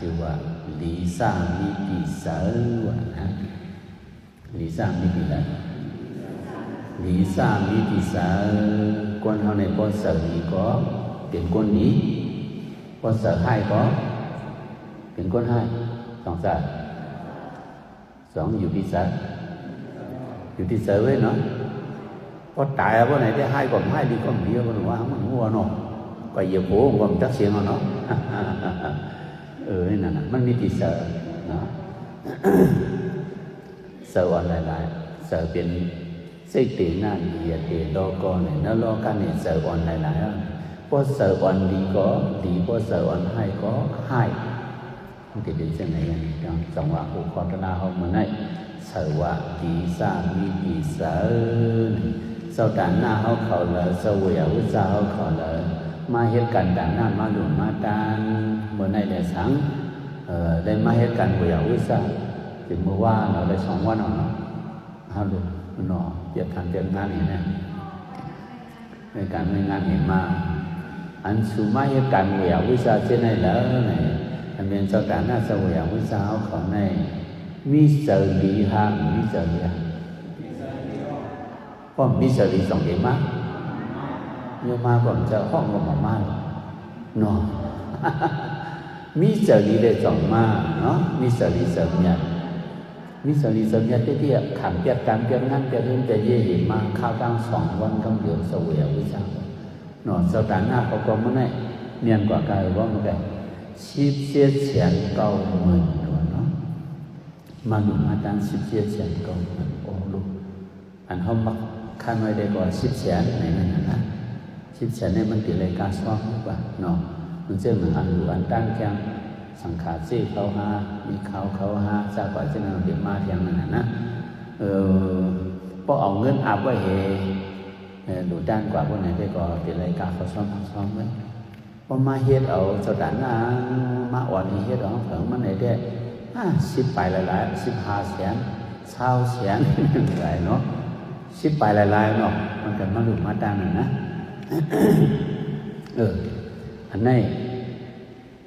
ชื่อว่าลีซามิติเสอนะลีซามิติละลีซามิติเสอคนเฮาในบ่เสอนี้ก็เป็นคนนี้บ่เสอให้ก็เป็นคนให้สองสัตว์สองอยู่ที่สัตว์อยู่ที่เสอไว้เนาะพอตายแล้ววันไหนได้ให้ก็ให้ดีก็มีก็ว่ามันหัวเนาะก็เหยียบหัวก็มันจักเสียงเนาะนี่นั่นน่ะมันมีที่เสอเนาะเสอวันหลายๆเสอเป็นစိတ်တေနာဒီရတေလောကောနဲ့နလောကနဲ့เสอวันหลายๆพอเสอวันดีก็ดีพอเสอวันให้ก็ให้มันจะเป็นเช่นไรกันจังหวะอุปทนาเฮามื้อนี้เสอว่าดีสามีดีเสอsau đàn na hao khẩu lợ sau quỷ ảo sa hao khẩu lợ ma hết cảnh đàn na ma lùn ma tan bữa nay là sáng đây ma hết cảnh quỷ ảo sa thì mưa qua nó lại sóng qua nó hao lùn nó việc thành việc ngàn này nè cái cảnh người ngàn này mà anh su ma hết cảnh quỷ ảo sa trên này lỡ này anh bên sau đàn na sau quỷ ảo sa hao khẩu này mi sợ bị ham mi sợ bị hamก็มีสติสองเดียวมากเยอะมากกว่าจะห้องก็มามากเนาะมีสติได้สองมากเนาะมีสติสองอย่างมีสติสองอย่างที่ขันเปียกการเปียกนั่นเปียกนี่จะเยี่ยมมาข้าวตั้ง2 วันต้องเดือดเสวยวิชาเนาะสถานะเขาก็ไม่ได้เนียนกว่ากายว่ามันได้10 เสียเฉียน90,000เนาะมาหนุนอาจารย์10 เสียเฉียน90,000โอ้ลูกอันเขามักข้าน้อยได้กว่า10 แสนในนั้นนะ10 แสนนี่มันติดรายการซ้อมหรือเปล่าเนาะมันเชื่อเหมือนอันหรืออันตั้งแข่งสังขารซี่เขาหามีเขาหาทราบว่าเช่นนั้นเดี๋ยวมาเทียงนั่นนะพอเอาเงินอาบไว้ดูด้านกว่าพวกไหนได้ก็ติดรายการเขาซ้อมไว้พอมาเฮ็ดเอาสถานะมาอ่อนเฮ็ดเอาเผิงมันไหนได้10 ไปหลายๆ15 แสน20 แสนหลายเนาะ10 ไปหลายๆเนาะมันกันมาดูมาตาหน่อยนะอันนี้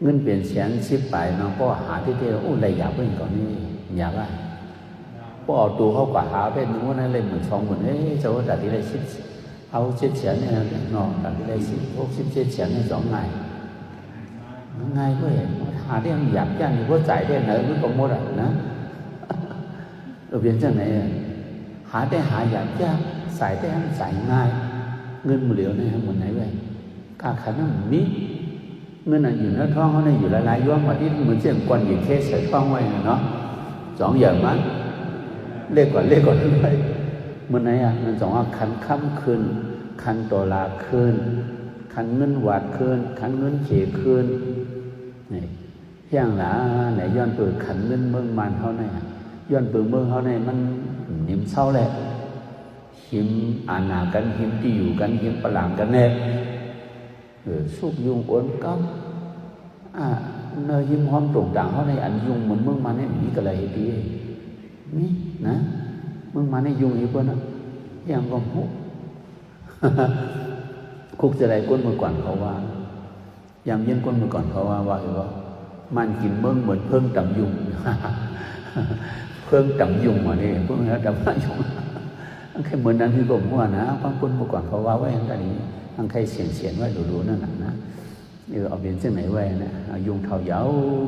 เงินเปลี่ยนแสน10 ไปเนาะก็หาที่โอ้ไรอยากเพิ่นก่อนนี่อยากว่าพอเอาตัวเขากว่าหาได้นึกว่านั่นเลย12,000เจ้าตัดที่ได้10เอา7 แสนเนี่ยเนาะตัดที่ได้67 แสนใน2 ngàyง่ายด้วยหาได้อยากจ้างอยู่ว่าจ่ายได้ไหนมันก็หมดอ่ะนะเป็นจังไหนหาได้หาอยากจ้างใส่ได้ใส่ง่ายเงินมือเหลียวนี่ฮะหมดไหนไว้ค่าขันนั้นมีเงินอันอยู่ในท้องเขาเนี่ยอยู่หลายๆย้อนมาที่เหมือนเช่นกวนอยู่แค่ใส่ท้องไว้เนาะ2 อย่างมั้งเลขก่อนเลยเมื่อไหนมัน2 ว่าขันค่ำคืนขันตัวลาคืนขันเงินหวาดคืนขันเงินเฉคืนนี่อย่างหลาไหนย้อนเปิดขันเงินเมืองมันเขาเนี่ยย้อนเปิดเมืองเขาเนี่ยมันนิ่มเศร้าแหละหิมอาณากันหิมที่อยู่กันหิมประหลามกันแน่สุกยุงอ้วนก็เนยหิมหอมตรงต่างเขาในอันยุงเหมือนเมืองมันเนี่ยมีกระไรดีนี่นะเมืองมันเนี่ยยุงอีกคนนะอย่างก็หุคุกจะไรก้นเมื่อก่อนเขาว่ายามเย็นก้นเมื่อก่อนเขาว่ามันกินเมืองเหมือนเพิ่งต่ำยุงเพิ่งต่ำยุงมาเนี่ยเพิ่งแล้วต่ำยุงอันใครเหมือนนั้นที่ผมว่านะบางคนเมื่อก่อนเขาว่าไว้อย่างนี้อันใครเสียนไว้ดูนั่นแหละนะเอาเป็นเส้นไหนไว้นะยุงเท่าเยา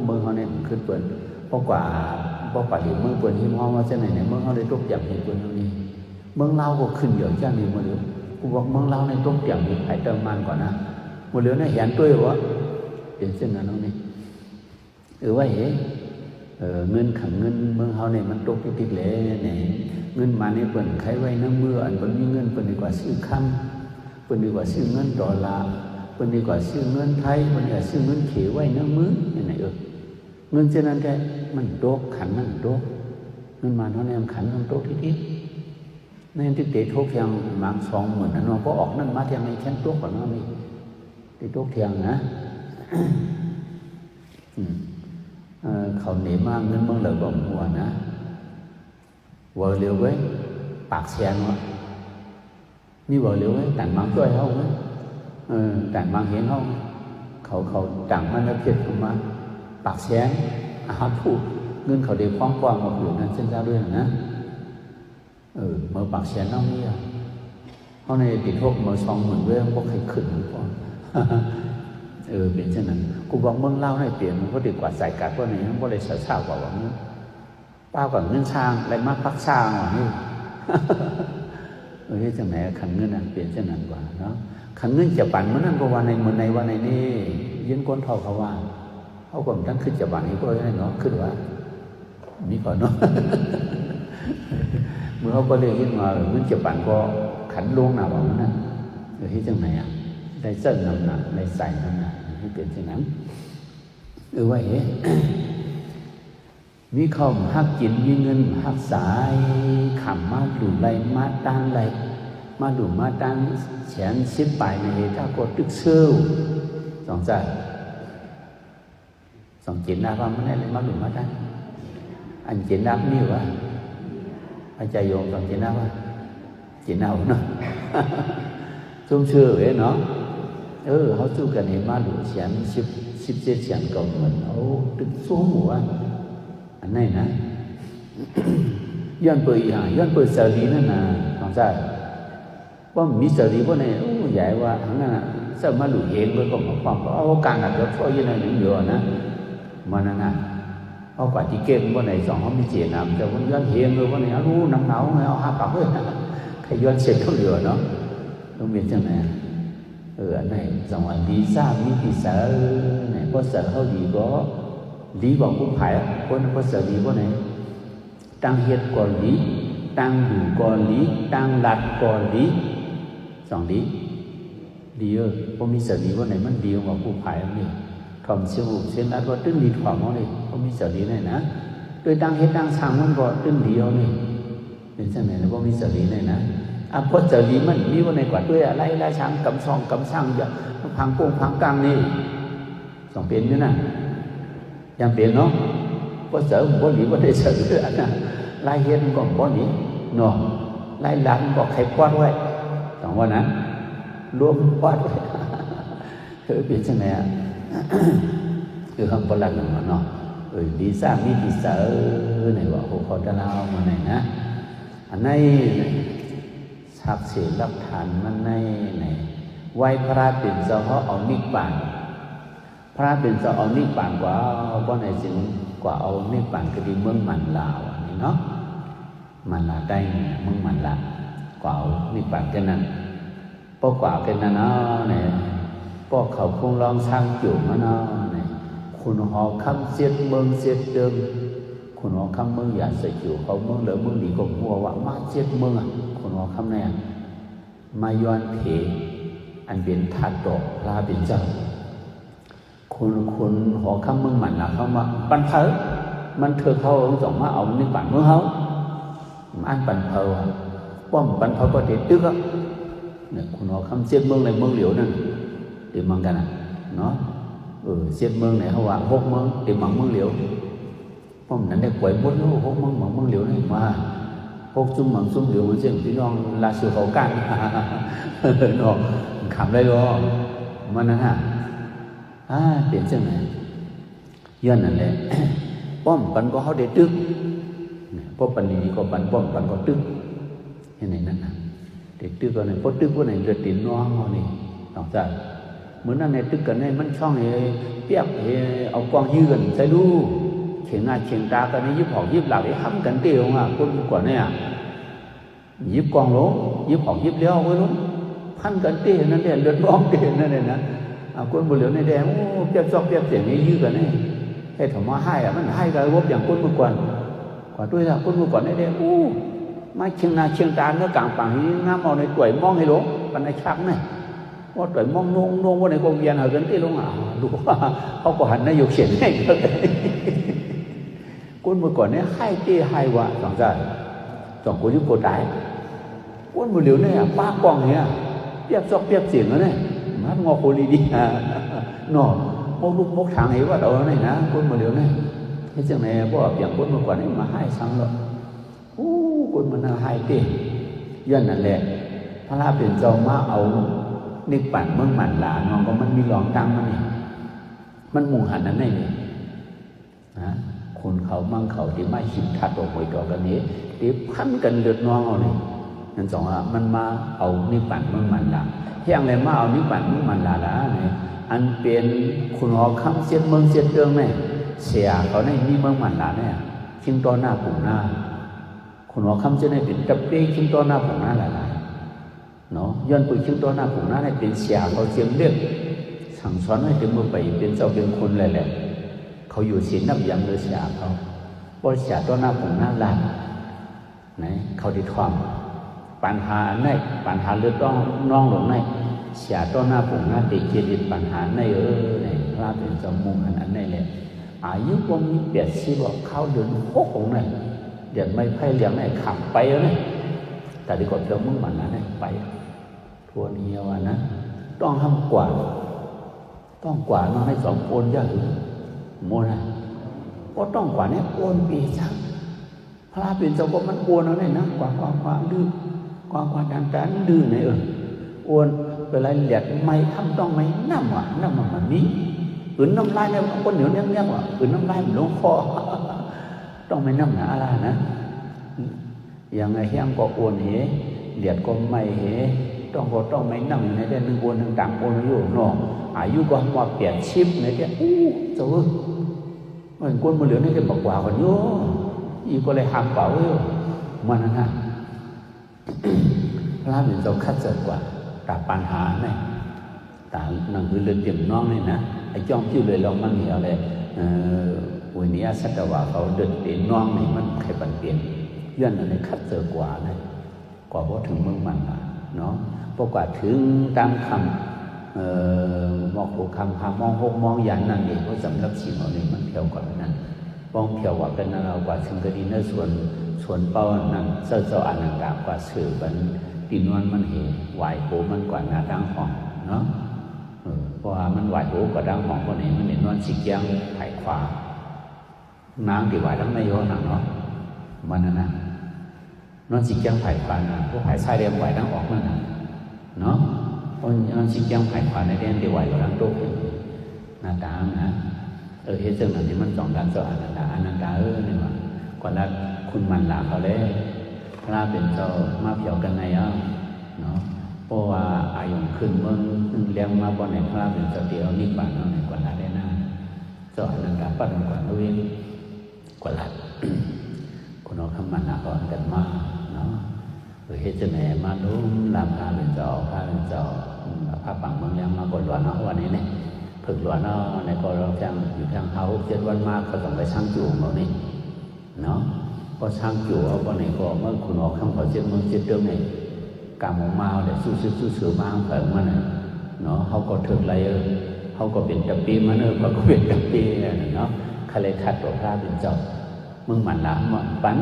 เมืองเขาเนี่ยขึ้นเปิดเพราะกว่าเห็นเมืองเปิดหิมห้องว่าเส้นไหนเนี่ยเมืองเขาได้ตกอย่างเห็นเปิดตรงนี้เมืองเราก็ขึ้นเยอะจ้านี่มาเลยกูบอกเมืองเราในตกอย่างนี้ไอ้เติมมันก่อนนะมาเลยเนี่ยเห็นตัววะเป็นเส้นนั้นตรงนี้ว่าเงินขังเงินเมืองเขาเนี่ยมันตกติดเลยเนี่ยเงินมาเนี่ยเปิดใครไว้น้ำมืออันเปิดมีเงินเปิดดีกว่าซื้อคำเปิดดีกว่าซื้อเงินดอลลาร์เปิดดีกว่าซื้อเงินไทยเปิดดีกว่าซื้อเงินเขไว้น้ำมือยังไงเงินเช่นนั้นแกมันตกขันมันตกเงินมาเขาเนี่ยขันมันตกทิศนั่นที่เตะทุกอย่างมัง20,000นั่นเพราะออกนั่นมาเทียงในแค่ตกกว่านั้นนี่ที่ตกเทียงนะเขาหนีมากเงินเมืองเหลือบ่มหัวนะvợ liệu với bạc xe nữa như vợ liệu với tặng mang chơi không ấy tặng mang hiến không khẩu tặng mang nó thiệt không mà ปากแสนพูดเงินเขาเดียวคล้องกว้างมาอยู่นั่นเส้นเจ้าด้วยนะเมื่อปากแสนน้องนี่เขาในติดพวกมา20,000ด้วยพวกใครขึ้นหรือเปล่าเป็นเช่นนั้นกูบอกเมืองเล่าให้เปลี่ยนมันก็ดีกว่าใส่กัดพวกนี้มันก็เลยเศร้ากว่าแบบนี้ป้ากับเงินช่างอะไรมาพักช่างว่ะนี่จังไหนขันเงินเปลี่ยนเช่นนั้นกว่าเนาะขันเงินจะปั่นมันนั่นก็ว่าในเมืองในว่าในนี่ยืนก้นเท่าเขาว่าเขาก็ตั้งขึ้นจะปั่นนี้ก็ได้เนาะขึ้นว่ามีก่อนเนาะเมื่อเขาก็เรียกขึ้นมาเงินจะปั่นก็ขันลงหนาว่ามันนั่นที่จังไหนได้เส้นน้ำหนักได้ใส่น้ำหนักให้เปลี่ยนเช่นนั้นว่ามีข้าวหักกินมีเงินหักสายขำมาดูไรมาตั้งไรมาดูมาตั้งแฉน10 ปลายในถ้าก็ตึกเชื่อ2 ใจ2 จินดาว่ามันได้เลยมาดูมาตั้งอันจินดานี่วะอาจารย์โยง2 จินดาว่าจินดาเนาะชุ่มเชื่อเนาะเขาสู้กันเห็นมาดูแฉน17 แฉนเก่าเหมือนเอาตึกสู้หัวอันนี้นะย้อนเปิดย้อนเปิดเสรีนั่นนะของใจว่ามีเสรีพวกนี้ใหญ่ว่าทั้งนั้นเสมาหลุดเองก็ของความเอาการหนักยศช่วยยังไงหนึ่งเดียวนะมันนั่นนะเอากว่าที่เก่งพวกไหน2เขามีเจตนาแต่คนย้อนเองเลยพวกไหนรู้น้ำหนาวไงเอาหาปากเลยใครย้อนเสร็จเขาเหลือเนาะต้องเป็นจังไหนอันnày dòng anh lý ra mi thì sợ này có sợ không gì có lý bọn cũng phải có sợ lý có này tăng hiệt có lý tăng đủ có lý tăng lạt có lý dòng lý ơi có mi sợ lý có nàyมันlý bọn cũng phải không nhỉ thầm siêu vụ xuyên đã có trứng lý khoảng không này có mi sợ lý này nè tôi tăng hiệt tăng sangมันcó trứng lý không nàyเป็นจังไหนแล้วก็มีเสรีnàyนะพอเจอดีมันมีวันไหนกว่าด้วยอะไรไล่ช้างกำซองกำช่างอย่าพังโป่งพังกลางนี่2 เป็นอยู่นะยังเป็นเนาะพอเจอบ่หนีบ่ได้เจอด้วยนะไล่เฮ็ดก็บ่หนีเนาะไล่หลังก็ใครควาดไว้2ว่านั้นรวมควาดไว้เป็นจังได๋คือคำประหลาดเนาะดีซ่ามีที่เสอไหนว่าโหเขาจะเล่ามาไหนนะอันนี้ศักดิ์สิทธิ์รับฐานมันในไหวพระเป็นเจ้าเขาเอานิพพานพระเป็นเจ้าเอานิพพานกว่าบ่ไหนสิกว่าเอานิพพานก็ดีเมืองมันลาวนี่เนาะมันลาได้เมืองมันลากว่าเอานิพพานกันนั้นพอกว่ากันนั้นเนาะเนี่ยพอเขาคงลองสร้างจุ่มมาเนาะเนี่ยคุณหอคำเสียดเมืองเสียดเดิมคุณหอคำเมืองอย่าใส่จุ่มเขาเมืองเหลือเมืองดีก็หัวว่ามาเสียดเมืองคุณหอคำเนี่ยมาย้อนเพอันเป็นทัดดอกลาเป็นเจ้าคุณหอคำเมืองมันนะเขามาปันเผอมันเธอเขาส่งมาเอาในบ้านเมืองเขาอันปันเผอป้อมปันเผอก็เด็ดตึกอ่ะเนี่ยคุณหอคำเสียดเมืองในเมืองเหลียวนั่นเดี๋ยวมังกันอ่ะเนาะเสียดเมืองไหนเขาว่า6 เมืองเดี๋ยวมังเมืองเหลียวป้อมนั้นได้ป่วยหมดแล้ว6 เมืองมังเมืองเหลียวนี่มา6 จุ่มมังจุ่มเหลียวมันเสียงพี่น้องลาสือเขากันเนาะขำได้หรอมันนั่นฮะเปลี่ยนจังไหนย้อนนั่นแหละป้อมปันก็เขาได้ตึกป้อมปันนี้ก็ปันป้อมปันก็ตึกเห็นไหนนั่นน่ะเด็กตึกก็ไหนป้อตึกก็ไหนเดือดติดน้องเขานี่ต้องจ่ายเหมือนนั่นในตึกกันในมันช่องเปียกเอากองยืนใส่ดูเฉียงหน้าเฉียงตากันนี่ยิบหอกยิบหลักที่ห้ำกันเตี้ยวอ่ะคนกว่าเนี่ยยิบกองลงยิบหอกยิบเลี้ยวไว้ลงพันกันเตี้ยนั่นเนี่ยเลือดร้องเตี้ยนั่นเลยนะคนบุหรี่ในแดงเปียกซอกเปียกเสียงนี้ยืดกันนี่ให้ถมมาให้มันให้กันวบอย่างคนเมื่อก่อนกว่าด้วยละคนเมื่อก่อนในแดงมาเชียงนาเชียงตาเนื้อกลางปังนี้น้ำเอาในต่วยมองให้หลงปันในชักเนี่ยว่าต่วยมองนงว่าในกองเวียนเหรอกันที่ลงดูว่าเขาก็หันนายกเขียนให้คนเมื่อก่อนเนี่ยให้เตี้ยให้วะสองใจ2 คนยุคโกตายคนบุหรี่เนี่ยป้ากองเนี่ยเปียกซอกเปียกเสียงเนี่ยมันงอโคลีดีเนาะมกลุกมกทางเห็นว่าเราเนี่ยนะคนบุหรี่เนี่ยให้จังไหนเพราะอย่างคนเมื่อก่อนนี่มาให้ซ้ำหรอกคนมันให้เตี้ยย้อนนั่นแหละพระราเป็นเจ้ามาเอานิพพานเมืองมันหลาน้องก็มันมีรองตั้งมันนี่มันมุ่งหันนั่นนี่ คนเขามั่งเขาที่ไม่หิบทัดออกไปต่อกันนี้ที่พันกันเลือดน้องเอาเนี่ยนั่นสองว่ามันมาเอานิพพานมันละเที่ยงเลยมาเอานิพพานมันละเนี่ยอันเป็นคุณหอคำเสียเมืองเสียเตืองเนี่ยเสียเขาในมีเมืองมันละเนี่ยชิงต่อหน้าปุ่งหน้าคุณหอคำเสียในเป็นตะเปียชิงต่อหน้าปุ่งหน้าหลายเนาะย้อนไปชิงต่อหน้าปุ่งหน้าเนี่ยเป็นเสียเขาเสียงเรียกสั่งสอนให้ถึงเมื่อไปเป็นเจ้าเป็นคนเลยแหละเขาอยู่ศีลนับยังเลยเสียเขาบริษัทต่อหน้าปุ่งหน้าหลักไหนเขาได้ทวงปัญหาในปัญหาเลือดต้องน้องหลงในเสียต่อหน้าปุ่งหน้าติดเจริญปัญหาในในพระเป็นเจ้ามุงอันนั้นแหละอายุวงนี้เปลี่ยนชีวิตเข้าเดือนหกของนั่นเดือนไม่ไพ่เลี้ยงในขับไปแล้วเนี่ยแต่ดีกว่าเจ้ามึงมันนะเนี่ยไปทัวร์เนียวนะต้องทำกว่าต้องกว่าน้องให้สองโอนยากอยู่โมนะก็ต้องกว่านี้โอนปีจังพระเป็นเจ้าก็มันโอนเอาเนี่ยนะกว่าดื้อกว่าดันดื้อเนี่ยโอนเวลาเหลียดไม่ทำต้องไม่น้ำมันนี้อื่นน้ำลายเนี่ยคนเหนียวเนี่ยว่ะอื่นน้ำลายมันลงคอต้องไม่น้ำหนาอะไรนะอย่างไงแห้งก็โอนเหเหลียดก็ไม่เหต้องไม่น้ำอย่างนี้ได้หนึ่งโอนหนึ่งต่างโอนอยู่นอกอายุก็ว่าเปลี่ยนชิปในเดียเจ้ามันคนมาเหลือนี่จะบอกว่ากันโย่อีก็เลยหามเป๋าอยู่มันนะพระเป็นเจ้าคัดเสร็จกว่าแต่ปัญหาเนี่ยแต่หนังคือเรื่องเตรียมน้องนี่นะไอ้จ้องชื่อเลยเรามันเหนียวเลยวันนี้สัตว์ว่าเขาเดินเดินน้องนี่มันใครปันเปลี่ยนย้อนอะไรคัดเจอกว่านะกว่าพอถึงเมืองมันเนาะพอกว่าถึงตามคำมองหูคำมองหกมองยันนั่นเองเพราะสำหรับสิ่งเหล่านี้มันเพียวกว่านั้นมองเพียวกว่ากันเรากว่าถึงกระดินส่วนเป้านั่นเจ้าอันนั้นดากว่าสื่อบันตีนวลมันเหไหวโผมันกว่าหน้าดังห้องเนาะเพราะว่ามันไหวโผกว่าดังห้องคนนี้มันเห็นนวลสิกยังไถ่ขวาน้ำที่ไหวดังไม่ย้อนหนังเนาะมันนะนวลสิกยังไถ่ขวานะพวกไผ่ไส้เรียมไหวดังออกนั่นนะเนาะเพราะนวลสิกยังไถ่ขวาในเรื่องที่ไหวกว่าดังโตหน้าดังนะเห็นเรื่องนั้นที่มันสองดังสองอนันดาเนี่ยว่าก่อนละคุณมันหลาเขาเลยพระเป็นเจ้ามาเพียวกันในเนาะเพราะว่าอายุขึ้นเมืองเลี้ยงมาบนไหนพระเป็นเจ้าเดียวนิพพานเอาไหนก่อนละได้หน้าเจ้าอนันดาปัดก่อนตัวเองก่อนละคนเอาคำมันหลาก่อนกันมาเนาะเฮ็ดจะไหนมาลุ้มลำพระเป็นเจ้าพระเป็นเจ้าพระปังเมืองเลี้ยงมาบนหลวงเอาวันนี้เนี่ยฝึกหลวงเอาในก็เราแจ้งอยู่ทางเฮา7 วันมาเขาต้องไปสร้างจูงเรานี่เนาะก็สร้างจั่ววันนี้ก็เมื่อคุณออกคำขอเจ็ดเมืองเจ็ดเดือนนี่กามองมาเดี๋ยวสู้เสือมาเผิงมันเนาะเขาก็ถึกไรเขาก็เป็นตะปีมันเขาก็เป็นตะปีเนาะใครเลยขัดตัวพระเป็นเจ้ามึงหมันละมันปั้น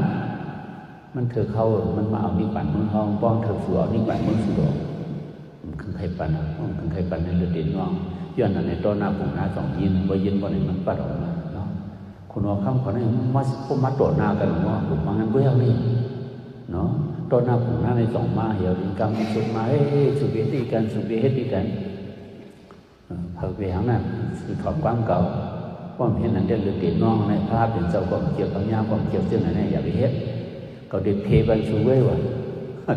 มันเธอเขามันมาเอานิปั่นมึงห้องป้องเธอฝืนเอานิปั่นมึงสุดมันคือใครปั่นมันคือใครปั่นในเรือเด่นน้องย้อนในต้นหน้าปุ่งหน้าสองยินว่ายินวันนี้มันปัดออกมาเนาะคุณว่าคำขอให้มาตัวหน้ากันว่าผมมางั้นเบื้องนี่เนาะต้นหน้าปุ่งหน้าในสองมาเหี่ยวดินกรรมสุดมาสุเบียดีกันสุเบียดีกันเผาไปหางนั้นคือถอดความเก่าความเห็นนั้นเรื่องเด่นน้องในภาพเป็นเจ้าความเกี่ยวกับยามความเกี่ยวเจ้าไหนอย่าไปเฮ็ดก็เด็ดเพบันสุเว้ยว่ะ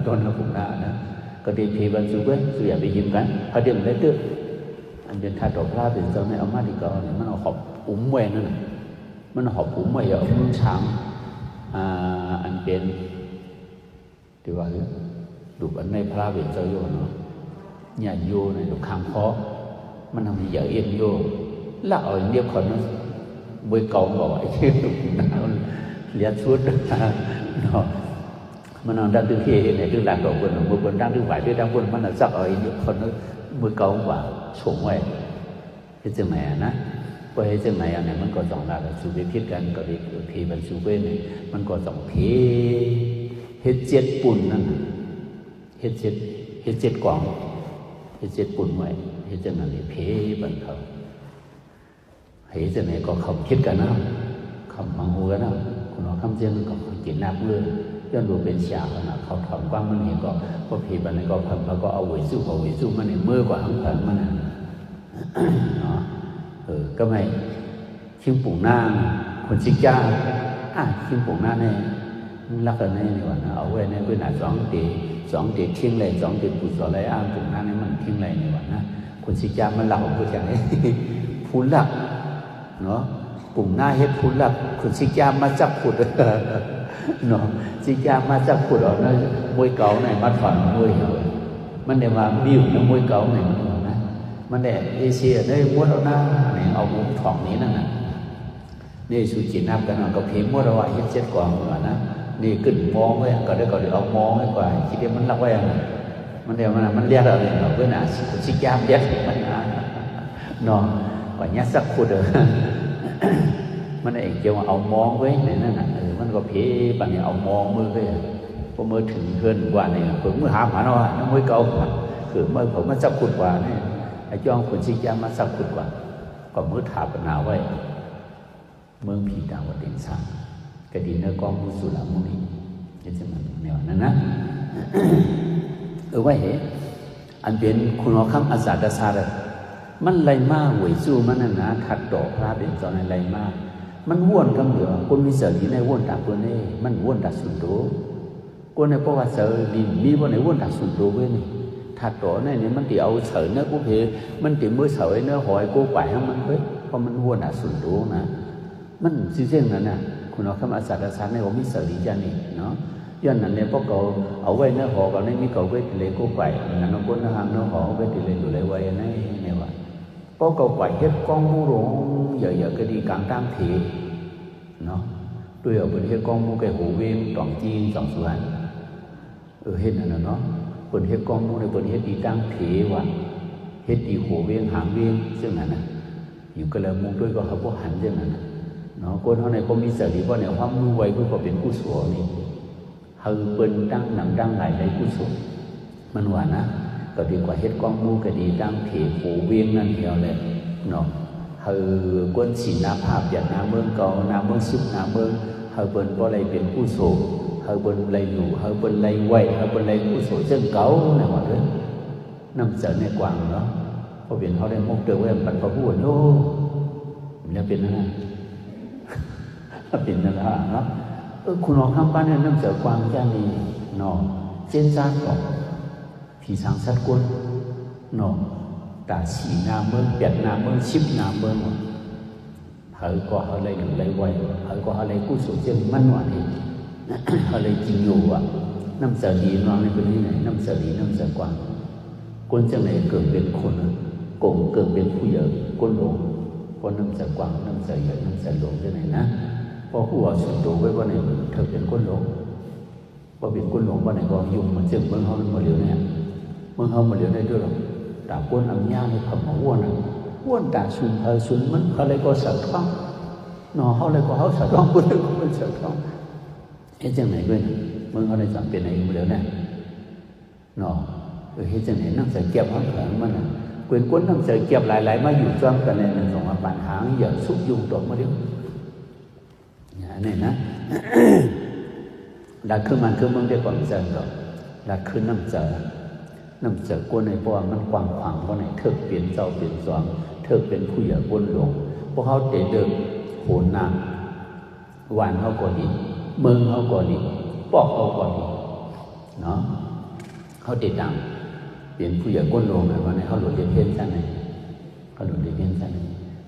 ต้นหน้าปุ่งหน้านะก็เด็ดเพบันสุเว้ยสุอย่าไปยิ้มกันพอเดี๋ยวมันได้ตื้ออันเป็นท่าดอกพระเป็นเจ้าในเอามาดีก่อนมันเอาหอบอุ้มแหวนนั่นมันหอบอุ้มแหวนเอามือช้างอันเป็นที่ว่าดูอันในพระเป็นเจ้าโยเนาะญาติโยในดูข้างคอมันทำใหญ่เอ็นโยแล้วเอาเรียบคนนั้นบวยเก่าบอกไอ้ที่เลี้ยชุดเนาะมันเอาดังตึ้งเฮเนี่ยตึ้งหลังดอกบนบนดังตึ้งไหวด้วยดังบนมันจักเอาไอ้คนนั้นบวยเก่าว่าส่งไว้ที่จะไหนนะพอให้จะไหนอันไหนมันก็สองหลักสุเวทิศกันก็ดีทีบรรสุเวเนี่ยมันก็สองเทเฮ็ดเจ็ดปุ่นนั่นเฮ็ดเจ็ดกล่องเฮ็ดเจ็ดปุ่นไว้เฮ็ดจะนั่นนี่เพบันเขาเฮ็ดจะไหนก็เขาคิดกันนะคำมังหูกันนะคุณเอาคำเจนก็จิตนับเรื่องย้อนดูเป็นฉากนะเขาถอนกว้างมันเห็นก็เพบันนี่ก็พังแล้วก็เอาไว้สู้มันในมือกว่าทั้งพังมันนะก็ไม่ชิงปุ่งนาง คนชิกาขึ้นปุ่งหน้าเนี่ยลักษณะนี่ว่าเอาไว้ในพื้นหน้าสองเดีทิ้งเลยสองเดีปุสอะไรปุ่งหน้าเนี่ยมันทิ้งเลยนี่ว่านะคนชิกามันหลักของผู้ชายผู้หลักเนาะปุ่งหน้าเฮ็ดผู้หลักคนชิกามาจับขุดเนาะชิกามาจับขุดเอาเนาะมวยเก่าไหนมัดฝันมวยเหรอมันเนี่ยมาบิ้วเนาะมวยเก่าไหนนะมันเนี่ยเอเชียได้ม้วนเอาหน้าเนี่ยเอามุมถ่องนี้นั่นน่ะนี่สุจินับกันก็เพียงมัวเราเห็นเจ็ดกว่าเหมือนนะนี่ขึ้นมองไว้ก็ได้เอามองไว้กว่าคิดว่ามันรักไว้มันเดี๋ยวมันเรียกเราเนี่ยเราเพื่อนชิกยามเรียกมันนอนกว่านี้สักขุดมันเองเกี่ยวเอามองไว้ในนั่นน่ะมันก็เพี้ยปัญญาเอามองมือไว้พอมือถึงเพื่อนกว่าเนี่ยผมมือหาหมาเนาะน้ำมือเก่าคือเมื่อผมมันสักขุดกว่าเนี่ยไอ้จ้องคนชิกยามมาสักขุดกว่าก็มือถาปัญหาไว้เมืองผีดาวเด่นสังกระดิ่งเนื้อกองมุสุลามุนีจะจะมันแนวนั้นนะว่าเหตุอันเป็นคุณเอาคำอาสาดาซาระมันไรมากหวยสู้มันนั่นนะถัดต่อพระเป็นตอนในไรมากมันว่นคำเดียวคนมีเสรีในว่นตาคนนี้มันว่นตาสุนโตคนในเพราะว่าเสรีมีว่าในว่นตาสุนโตเว้ยนี่ถัดต่อเนี่ยมันตีเอาเสยเนื้อกูเพมันตีมือเสยเนื้อหอยกูไปให้มันเว้ยเพราะมันว่นตาสุนโตนะมันสิ่งเช่นนั้นนะคุณเอาคำอาสาดาซาในผมมีเสรีจานี่เนาะย้อนนั้นเนี่ยพวกเขาเอาไว้เนื้อหอกับในมีเขาไว้ตีเลยกูไปนั่นน้องคนหางเนื้อหอไว้ตีเลยอยู่เลยไว้ในเนี่ยว่าพวกเขาไปเฮ็ดกองมูหลงเยอะๆก็ดีกลางตั้งทีเนาะด้วยเอาเป็นเฮ็ดกองมูไก่หูเวียนตองจีนตองสวนเฮ็ดนั่นเนาะเป็นเฮ็ดกองมูในเป็นเฮ็ดดีตั้งทีว่าเฮ็ดดีหูเวียนหางเวียนซึ่งนั่นนะอยู่ก็เลยมุงด้วยก็เขาพวกหันเรื่องนั้นเนาะคนเขาในก็มีเสรีเพราะเนี่ยความมือไวเพื่อเป็นกุศลนี่เฮาเป็นตั้งหนังดังหลายในกุศลมันว่านะก็ดีกว่าเฮ็ดกองมูก็ดีตั้งเถโหเวียงนั่นเดียวเลยเนาะเฮาคนศีลนาภาพอย่างนาเมืองเก่านาเมืองซุปนาเมืองเฮาเป็นบ่ได้เป็นกุศลเฮาเป็นไรอยู่เฮาเป็นไรไว้เฮาเป็นไรกุศลซึ่งเก่านะว่าเด้อนำเสนในกว้างเนาะพอเป็นเขาได้มกเตอไว้บรรพบุรุษโอ้มันเป็นนั่นเป็นนั่นละเนาะคุณออกคำบ้านเนี่ยน้ำเสือกวางแค่นี้เนาะเจนซานก็ผีสางสัตว์กุนเนาะตาสีนาเมืองเปียกนาเมืองชิบนาเมืองเขาก็เขาเลยอยู่เลยไว้เขาก็เขาเลยกู้สุดเจ้ามันว่านี่เขาเลยจริงอยู่อ่ะน้ำเสือดีนอนในพื้นที่ไหนน้ำเสือดีน้ำเสือกวางคนจังไหนเกิดเป็นคนกงเกิดเป็นผู้ใหญ่คนหลงคนน้ำเสือกวางน้ำเสือใหญ่น้ำเสือหลงที่ไหนนะพอหัวสุดโตไว้ว่าไหนเธอเป็นคนหลงพอเป็นคนหลงว่าไหนก็ยุ่งมันจึงเมืองเขามาเลี้ยวเนี่ยเมืองเขามาเลี้ยวได้ด้วยหรอแต่คนอัญญาในคำว่าอ้วนอ้วนแต่สุนสุนมันเขาเลยก็เสือท้องหนอเขาเลยก็เขาเสือท้องคนเลยก็เป็นเสือท้องเฮ้ยจังไหนด้วยเมืองเขาเลยจำเป็นไหนมาเลี้ยวเนี่ยหนอเฮ้ยจังไหนนั่งใส่เก็บเขาเขินมันเกวียนก้นนั่งใส่เก็บหลายๆมาอยู่จ้องกันในหนึ่งสองปัญหาอย่าซุกยุ่งตกมาเลี้ยวนี่นะดัดขึ้นมันคือเมืองได้ความเจริญหรอกดัดขึ้นน้ำเจอก้นในเพราะว่ามันกว้างขวางเพราะไหนเถิกเปลี่ยนเจ้าเปลี่ยนสองเถิกเป็นผู้ใหญ่ก้นหลงพวกเขาเตะเดิมโหนนางหวานเขาก่อนดีเมืองเขาก่อนดีปอกเขาก่อนดีเนาะเขาติดตามเปลี่ยนผู้ใหญ่ก้นหลงวันนี้เขาหลุดเดียนเพี้ยนชั้นไหนเขาหลุดเดียนเพี้ยนชั้นไหน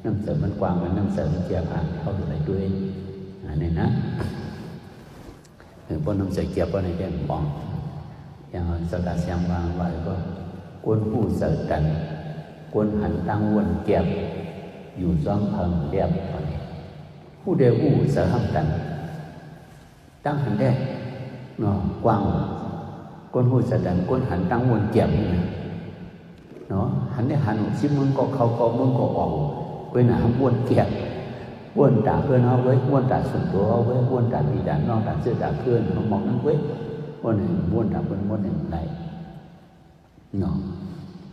น้ำเจอมันกว้างกว่าน้ำเจอมันเจียผ่านเขาหลุดอะไรด้วยนี่นะพอน้ำใส่เกียบก็ในเรื่องมองอย่างสกัดเสียงวางไว้ก็กวนผู้เสดกันกวนหันตั้งวนเกียบอยู่ซ้อมเพิงเรียบผู้เดียวผู้เสหัมกันตั้งหันได้เนาะกว้างกวนผู้เสดันกวนหันตั้งวนเกียบนี่นะเนาะหันได้หันชิมมึงก็เขาก็มึงก็ออกกวนหันวนเกียบวนตาเพื่อนเอาไว้วนตาสุดตัวเอาไว้วนตาปีดานนอกตาเสื้อตาเพื่อนมองนั่งไว้วนหนึ่งวนตาเพื่อนวนหนึ่งไหนเนาะ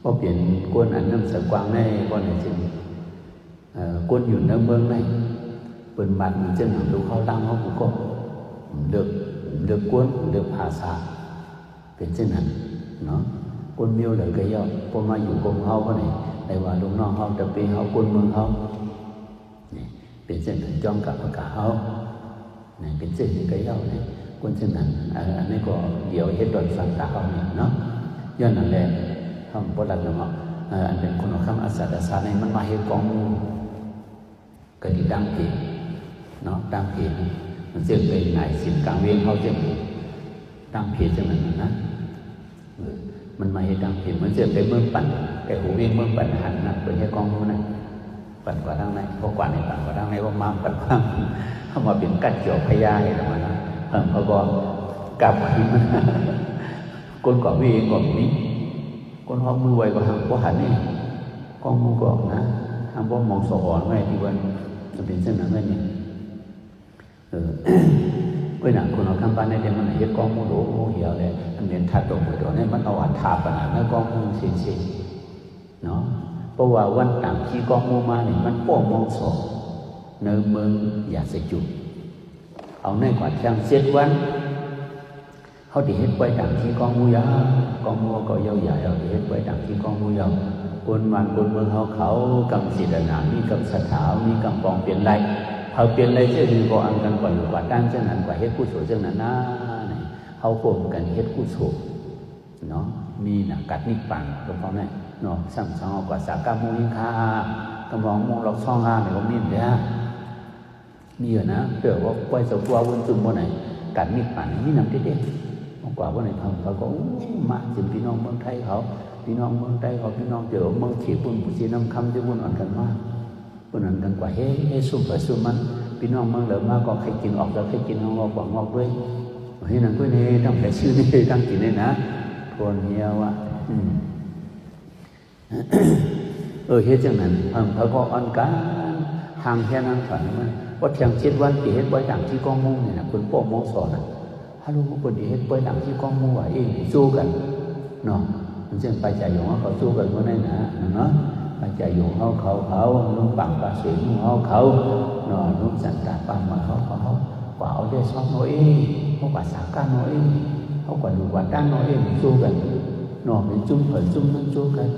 พอเปลี่ยนกวนอันน้ำเสือกวางในกวนไหนจึงกวนอยู่ในเมืองในเปิดบัตรมันจึงดูเขาตั้งเขาก็เลือกกวนเลือกภาษาเป็นเช่นนั้นเนาะกวนมิวเลยก็ย่อพอมาอยู่กรมเขาก็ไหนแต่ว่าลูกน้องเขาจะเป็นเขากวนเมืองเขาเ เป็นเช่นนั้นจ้องกับอากาศเอาเนี่ยเป็นเช่นนี้ก็เล่าเนี่ยคนเช่นนั้นอันนี้ก็เดี๋ยวเฮ็ดโดยสังตาเอาเนี่ยเนาะย้อนนั่นแหละทำโบราณเนาะอันเป็นคนคำอาศัยศาสตร์ในมันมาเฮ็ดกองมูก็ที่ดังผิดเนาะดังผิดมันเสื่อมไปไหนสินกลางเวียงเขาเสื่อมดังผิดจังนั้นนะมันมาเฮ็ดดังผิดมันเสื่อมไปเมืองปั่นแก่หูเวียงเมืองปั่นหันนะเป็นเฮ็ดกองมูนะปั่นกว่าดังไหนเพราะกว่าในปั่นกว่าดังไหนว่ามาปั่นบ้างเข้ามาเป็นกัดเจียวพญาเห็นไหมนะเขาก็กลับขึ้นมาคนก่อวิ่งก่อนนี้คนห้องมือไวกว่าทางพวกหันนี่กองมือก่อนนะทางพวกมองสวรรค์ไว้ที่วันจะเป็นเส้นนั้นไว้นี่ก็หนักคนเอาคำบ้านในเดือนมันเห็นกองมือโหมือเหี่ยวเลยอันเน้นทัดตรงไปตัวนี้มันเอาอัดทาปนาแล้วกองมือเสียเนาะเพราะว่าวันต่างที่กองมือมาเนี่ยมันป้องมองสองเนื้อเมืองอยากใส่จุดเอาในกว่าแทงเสียวันเขาที่เฮ็ดไว้ดังที่กองมูยากองมูก็ยาวใหญ่เอาที่เฮ็ดไว้ดังที่กองมูยาคนมันคนเมืองเขากำศิลนามีกำสถามีกำปองเปลี่ยนไรเขาเปลี่ยนไรเชื่อถือก็อันกันกว่าอยู่กว่าด้านเช่นนั้นกว่าเฮ็ดผู้โสเช่นนั้นนะเขาโกงกันเฮ็ดผู้โสเนาะมีหนักกัดนิปังก็เพราะนั่นเนาะสั่งสองกว่าสากามูลิคากำมองมองเราช่องห้าเนี่ยก็มีเนี่ยมีอยู่นะเผื่อว่าปล่อยสกัววนจุ่มบนไหนกัดนิปังนี่นำเด็ดกว่าวันไหนทำเขาก็มาจึงพี่น้องเมืองไทยเขาพี่น้องเมืองไทยเขาพี่น้องเดี๋ยวเมืองเขียปุ่นผู้ชีน้ำคำจะวุ่นอ่อนกันมากวุ่นอ่อนกันกว่าเฮ้สู้ไปสู้มันพี่น้องเมืองเหลือมากก็ใครกินออกแล้วใครกินงอกกว่างอกด้วยเฮ้ยนั่นก็เนี่ยต้องแต่ชื่อนี่ตั้งกินเลยนะทวนเฮียวะเฮ้ยจังนั้นเขาก็อ่อนกันห่างแค่นั้นฝันมันว่าเที่ยงเจ็ดวันกี่เฮ็ดไว้ต่างที่กองมุ่งเนี่ยนะคุณโป้มองสอนนะฮัลโหลคนที่เฮ็ดไว้ต่างที่กองมุ่งว่าเองสู้กันเนาะมันเช่นไปใจหยงเขาสู้กันว่าได้นะเนาะไปใจหยงเขานุ่งปังปลาเสียงนุ่งเขาเนาะนุ่งสันตาปังมาเขากว่าเอาได้ซ้อมน้อยเขากว่าสาการน้อยเขากว่าดูกว่าด้านน้อยสู้กันเนาะเป็นจุ่มเผยจุ่มนั่นสู้กัน